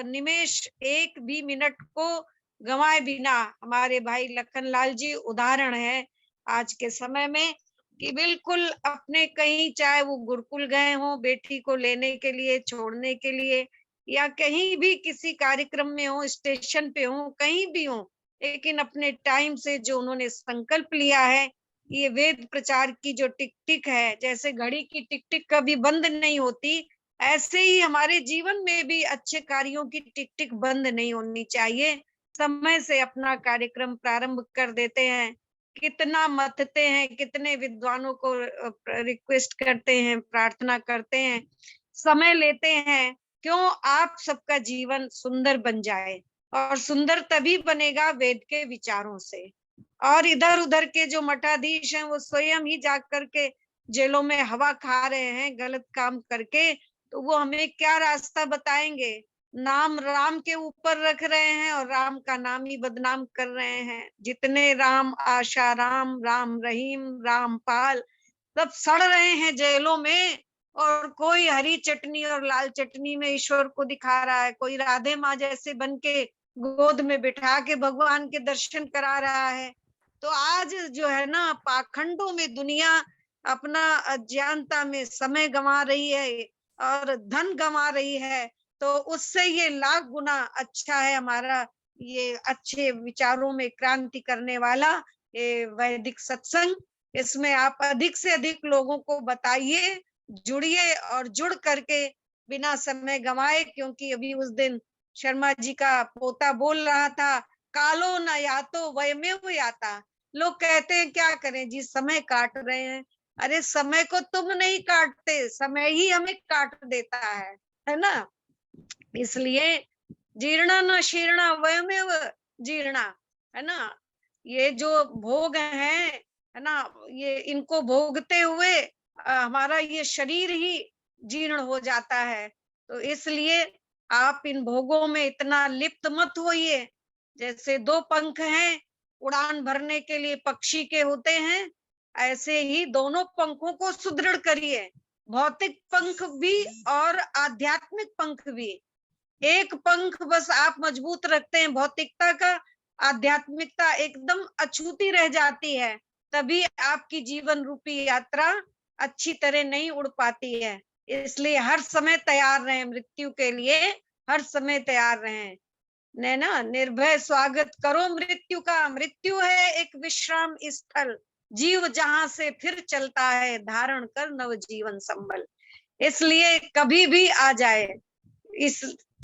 S7: निमेष, एक भी मिनट को गंवाए बिना, हमारे भाई लखनलाल जी उदाहरण है आज के समय में कि बिल्कुल अपने कहीं, चाहे वो गुरुकुल गए हों बेटी को लेने के लिए, छोड़ने के लिए, या कहीं भी किसी कार्यक्रम में हो, स्टेशन पे हो, कहीं भी हो, लेकिन अपने टाइम से जो उन्होंने संकल्प लिया है, ये वेद प्रचार की जो टिक टिक है, जैसे घड़ी की टिक टिक कभी बंद नहीं होती, ऐसे ही हमारे जीवन में भी अच्छे कार्यों की टिक टिक बंद नहीं होनी चाहिए। समय से अपना कार्यक्रम प्रारंभ कर देते हैं। कितना मथते हैं, कितने विद्वानों को रिक्वेस्ट करते हैं, प्रार्थना करते हैं, समय लेते हैं, क्यों आप सबका जीवन सुंदर बन जाए। और सुंदर तभी बनेगा वेद के विचारों से। और इधर उधर के जो मठाधीश हैं वो स्वयं ही जा करके जेलों में हवा खा रहे हैं गलत काम करके, तो वो हमें क्या रास्ता बताएंगे। नाम राम के ऊपर रख रहे हैं और राम का नाम ही बदनाम कर रहे हैं। जितने राम, आशा राम, राम रहीम, रामपाल, सब सड़ रहे हैं जेलों में। और कोई हरी चटनी और लाल चटनी में ईश्वर को दिखा रहा है, कोई राधे माँ जैसे बन के गोद में बिठा के भगवान के दर्शन करा रहा है। तो आज जो है ना, पाखंडों में दुनिया अपना अज्ञानता में समय गंवा रही है और धन गंवा रही है। तो उससे ये लाख गुना अच्छा है हमारा ये अच्छे विचारों में क्रांति करने वाला ये वैदिक सत्संग। इसमें आप अधिक से अधिक लोगों को बताइए, जुड़िए और जुड़ करके बिना समय गंवाए, क्योंकि अभी उस दिन शर्मा जी का पोता बोल रहा था, कालो न यातो वयमेव याता। लोग कहते हैं क्या करें जी, समय काट रहे हैं। अरे समय को तुम नहीं काटते, समय ही हमें काट देता है। है ना। इसलिए जीर्ण न शीर्ण वयमेव जीर्णा, है ना। ये जो भोग है ना, ये इनको भोगते हुए हमारा ये शरीर ही जीर्ण हो जाता है। तो इसलिए आप इन भोगों में इतना लिप्त मत होइए। जैसे दो पंख हैं उड़ान भरने के लिए पक्षी के होते हैं, ऐसे ही दोनों पंखों को सुदृढ़ करिए, भौतिक पंख भी और आध्यात्मिक पंख भी। एक पंख बस आप मजबूत रखते हैं भौतिकता का, आध्यात्मिकता एकदम अछूती रह जाती है, तभी आपकी जीवन रूपी यात्रा अच्छी तरह नहीं उड़ पाती है। इसलिए हर समय तैयार रहें मृत्यु के लिए, हर समय तैयार रहें। ना निर्भय स्वागत करो मृत्यु का, मृत्यु है एक विश्राम स्थल, जीव जहां से फिर चलता है धारण कर नव जीवन संबल। इसलिए कभी भी आ जाए,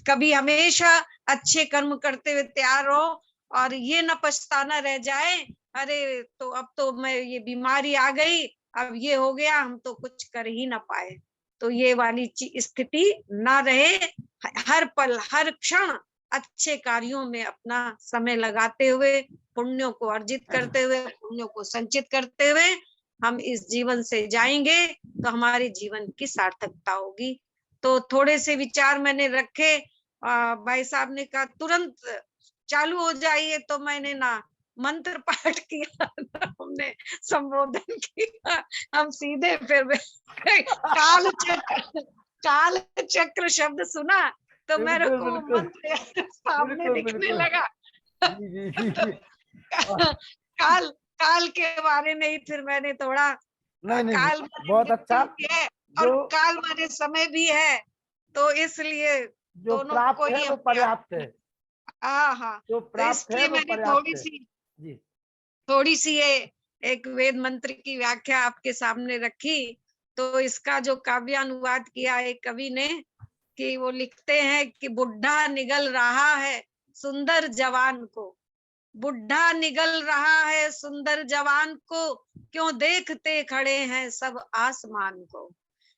S7: कभी हमेशा अच्छे कर्म करते हुए तैयार रहो, और ये न पछताना रह जाए, अरे तो अब तो मैं ये बीमारी आ गई, अब ये हो गया, हम तो कुछ कर ही ना पाए। तो ये वाली स्थिति ना रहे। हर पल हर क्षण अच्छे कार्यों में अपना समय लगाते हुए, पुण्यों को अर्जित करते हुए, पुण्यों को संचित करते हुए हम इस जीवन से जाएंगे, तो हमारे जीवन की सार्थकता होगी। तो थोड़े से विचार मैंने रखे। भाई साहब ने कहा तुरंत चालू हो जाइए, तो मैंने ना मंत्र पाठ किया, हमने संबोधन किया, हम सीधे फिर काल चक्र शब्द सुना तो मेरे को मंत्र सामने दिखने लगा। काल के बारे में ही फिर मैंने थोड़ा, काल
S2: बहुत अच्छा
S7: है और काल माने समय भी है, तो इसलिए
S2: जो
S7: दोनों
S2: प्राप्त
S7: को
S2: है
S7: ही
S2: वो पर्याप्त है।
S7: हाँ,
S2: जो
S7: तो
S2: प्राप्त है
S7: इसलिए
S2: वो
S7: मैंने
S2: पर्याप्त
S7: थोड़ी सी ये एक वेद मंत्र की व्याख्या आपके सामने रखी। तो इसका जो काव्यानुवाद किया एक कवि ने, कि वो लिखते हैं कि बुढ़ा निगल रहा है सुंदर जवान को, बुढ़ा निगल रहा है सुंदर जवान को, क्यों देखते खड़े हैं सब आसमान को।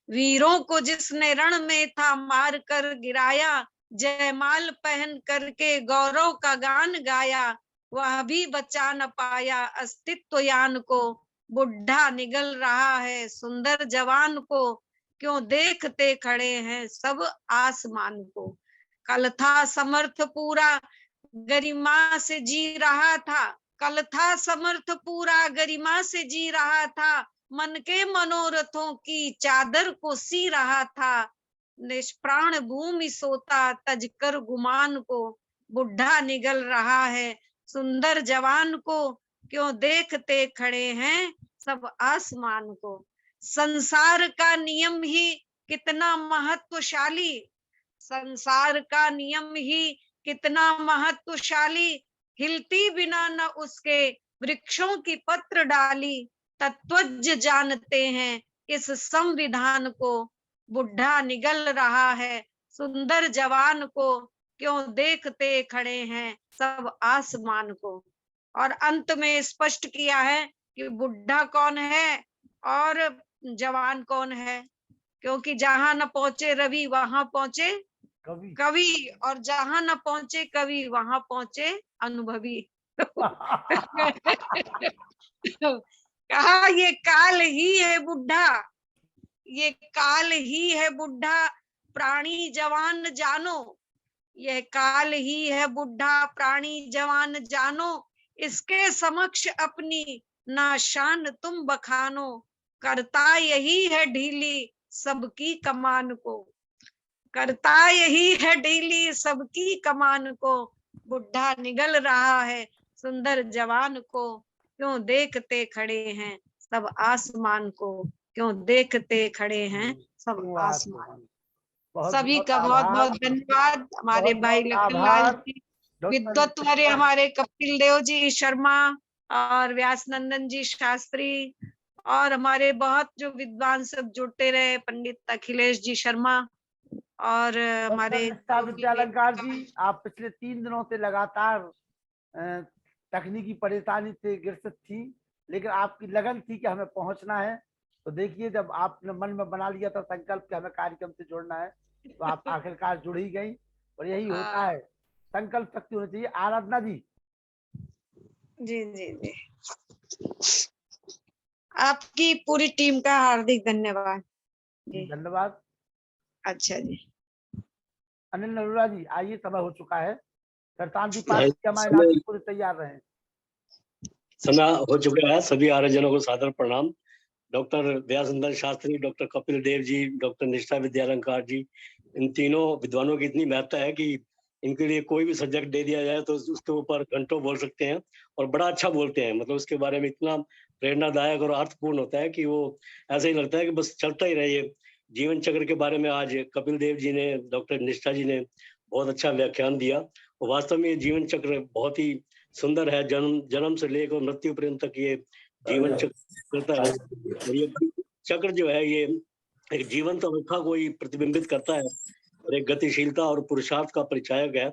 S7: वीरों को जिसने रण में था मार कर गिराया, जयमाल पहन करके गौरव का गान गाया, वह भी बचा न पाया अस्तित्व यान को। बुढ़ा निगल रहा है सुंदर जवान को, क्यों देखते खड़े हैं सब आसमान को। कल था समर्थ पूरा गरिमा से जी रहा था, कल था समर्थ पूरा गरिमा से जी रहा था, मन के मनोरथों की चादर को सी रहा था, निष्प्राण भूमि सोता तजकर गुमान को। बुढ़ा निगल रहा है सुंदर जवान को, क्यों देखते खड़े हैं सब आसमान को। संसार का नियम ही कितना महत्वशाली, संसार का नियम ही कितना महत्वशाली, हिलती बिना न उसके वृक्षों की पत्र डाली, तत्वज्ञ जानते हैं इस संविधान को। बुढ़ा निगल रहा है सुंदर जवान को, क्यों देखते खड़े हैं सब आसमान को। और अंत में स्पष्ट किया है कि बुढ़ा कौन है और जवान कौन है, क्योंकि जहां न पहुंचे रवि वहां पहुंचे कवि, और जहां न पहुंचे कवि वहां पहुंचे अनुभवी। कहा ये काल ही है बुढ़ा, ये काल ही है बुढ़ा प्राणी जवान जानो, यह काल ही है बुढ़ा प्राणी जवान जानो, इसके समक्ष अपनी ना शान तुम बखानो, करता यही है ढीली सबकी कमान को, करता यही है ढीली सबकी कमान को। बुढ़ा निगल रहा है सुंदर जवान को, क्यों देखते खड़े हैं सब आसमान को, क्यों देखते खड़े हैं सब आसमान। सभी का बहुत बहुत धन्यवाद। हमारे भाई लखनलाल जी, विद्वत्वर्य हमारे कपिल देव जी शर्मा और व्यासनंदन जी शास्त्री, और हमारे बहुत जो विद्वान सब जुड़ते रहे, पंडित अखिलेश जी शर्मा, और हमारे
S2: विद्यालंकार जी, आप पिछले 3 दिनों से लगातार तकनीकी परेशानी से ग्रसित थी, लेकिन आपकी लगन थी कि हमें पहुंचना है। तो देखिए, जब आपने मन में बना लिया था संकल्प कि हमें कार्यक्रम से जुड़ना है, तो आप आखिरकार जुड़ ही गई। और यही होता है, संकल्प शक्ति होनी चाहिए। आराधना जी,
S7: जी जी जी, आपकी पूरी टीम का हार्दिक धन्यवाद जी।
S2: धन्यवाद।
S7: अच्छा जी,
S2: अनिल नरूला जी, आइए, समय हो चुका है। करतान पाठ हमारे
S8: समय
S2: नाती पूरे तैयार रहे।
S8: समय हो चुका है। सभी आर्यजनों को सादर प्रणाम। Doctor व्यासनंदन Shastri, doctor Kapil Dev ji, doctor निष्ठा विद्यालंकार जी, इन तीनों विद्वानों की इतनी महत्ता है कि इनके लिए कोई भी सब्जेक्ट दे दिया जाए तो उसके ऊपर घंटों बोल सकते हैं और बड़ा अच्छा बोलते हैं। मतलब उसके बारे में इतना प्रेरणादायक और अर्थपूर्ण होता है कि वो ऐसा ही लगता है कि बस चलता ही रहे। ये जीवन चक्र के बारे में आज कपिल देव जी ने, डॉक्टर निष्ठा जी ने बहुत अच्छा व्याख्यान दिया। और वास्तव में ये जीवन चक्र बहुत ही सुंदर है। जन्म से लेकर मृत्यु पर्यंत तक ये जीवन चक्र चलता है। और ये चक्र जो है ये एक जीवंत अवस्था को ही प्रतिबिंबित करता है और एक गतिशीलता और पुरुषार्थ का परिचायक है।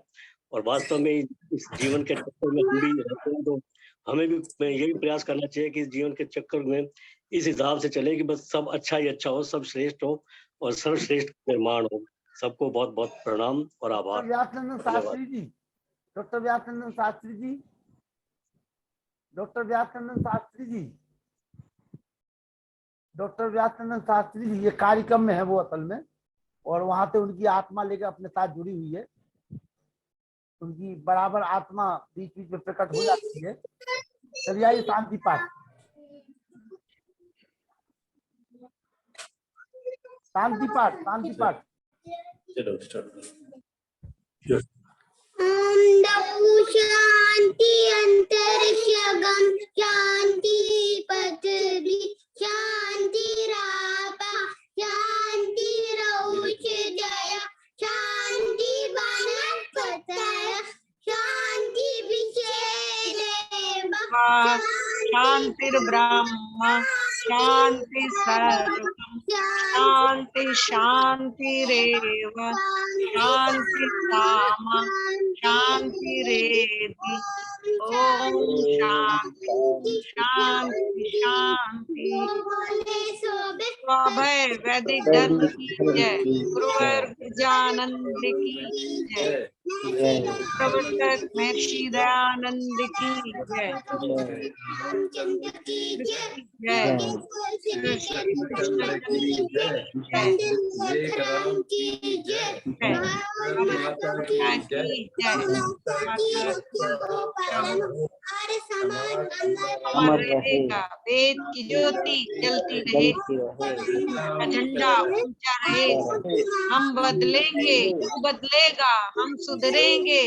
S8: और वास्तव में इस जीवन के चक्कर में हम भी रहते हैं, तो हमें भी यही प्रयास करना चाहिए कि इस जीवन के चक्कर में इस हिसाब से चले कि बस सब अच्छा ही अच्छा हो, सब श्रेष्ठ हो और सर्वश्रेष्ठ निर्माण हो। सबको बहुत बहुत प्रणाम और आभार।
S2: व्यासनंदन Shastri ji, doctor व्यासनंदन Shastri ji, doctor व्यासनंदन Shastri ji, doctor व्यासनंदन Shastri ji, ये कार्यक्रम में है वो असल में, और वहां से उनकी आत्मा लेकर अपने साथ जुड़ी हुई है। उनकी बराबर आत्मा बीच बीच में प्रकट हो जाती है। चलिए आइए, शांति पाठ, शांति पाठ, शांति पाठ।
S9: शांति अंतरिक्षगम शांति पृथ्वी शांति रापा शांति रौच जया शांति वनस्पतय शांति विषय
S7: शांतिर्ब्रह्म शांति सर्वम शांति शांतिरेव शांति सामा शांतिरेधि। ओम शांति शांति शांति। अभय वैदिक धर्म की जय। गुरुवर गजानंद की जय। प्रवर्तक महर्षि दयानंद की जय। जय अमर रहेगा वेद की ज्योति जलती रहे, झंडा ऊंचा रहे। हम बदलेंगे तू बदलेगा, हम सुधरेंगे।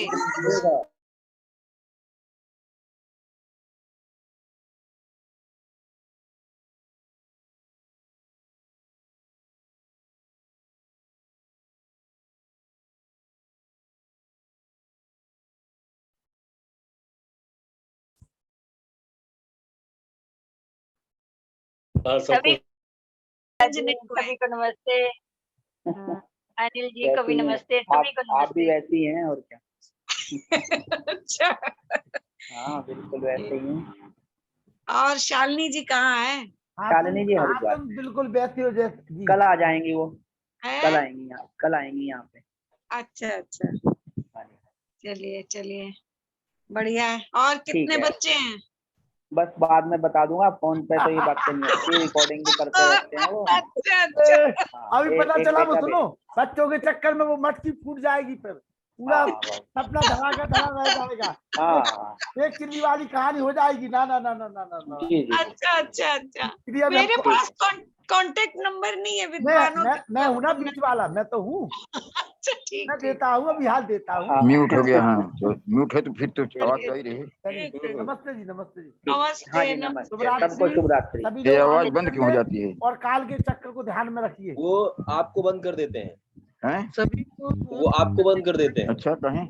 S8: सभी
S9: को नमस्ते। अनिल जी को भी नमस्ते। सभी को
S1: आप भी
S9: नमस्ते।
S1: वैसी हैं और क्या।
S7: अच्छा,
S1: हाँ बिल्कुल वैसे ही हैं।
S7: और शालिनी जी कहाँ है?
S1: शालिनी जी हरिद्वार
S2: तुम बिल्कुल वैसे हो जैसे जी।
S1: कल आ जाएंगी वो,
S7: है?
S1: कल आएंगी यहाँ पे।
S7: अच्छा अच्छा, चलिए चलिए, बढ़िया है। और कितने
S1: है।
S7: बच्चे हैं?
S1: बस बाद में बता दूंगा, फोन पे तो ये बातें नहीं होती, रिकॉर्डिंग भी करते रहते हैं वो।
S7: अच्छा अच्छा,
S1: हाँ,
S2: अभी पता चला वो,
S1: बेटा
S2: सुनो, बच्चों के चक्कर में वो मटकी फूट जाएगी, फिर पूरा सपना धमाका धमा रह जाएगा।
S1: हाँ
S2: एक चिल्ली वाली कहानी हो जाएगी। ना ना ना ना ना ना ना।
S1: जी जी।
S7: अच्छा अच्छा अच्छा।
S2: इसलिए अब
S7: मेरे
S2: हमको-
S7: पास कांटेक्ट नंबर नहीं है विद्वानों
S2: मैं हूँ ना बीच वाला, मैं तो हूँ।
S7: अच्छा ठीक
S2: मैं
S7: ठीक।
S2: देता हूँ, अभी हाल देता हूँ।
S1: हाँ।
S5: म्यूट हो गया। हाँ तो म्यूट है तो फिर तो आवाज तो ही रही।
S2: चलिए, नमस्ते जी, नमस्ते जी।
S7: नमस्ते
S1: हाँ जी
S7: नमस्ते।
S1: नमस्ते, सबको शुभ रात्रि।
S2: सभी
S5: ये
S2: लोग
S5: आवाज
S2: आगे
S5: बंद क्यों हो
S2: चलिए
S5: जाती है?
S2: और काल के चक्र को ध्यान में रखिए।
S10: वो आपको बंद कर देते हैं,
S5: हैं?
S10: वो आपको बंद कर देते हैं।
S5: अच्छा कहें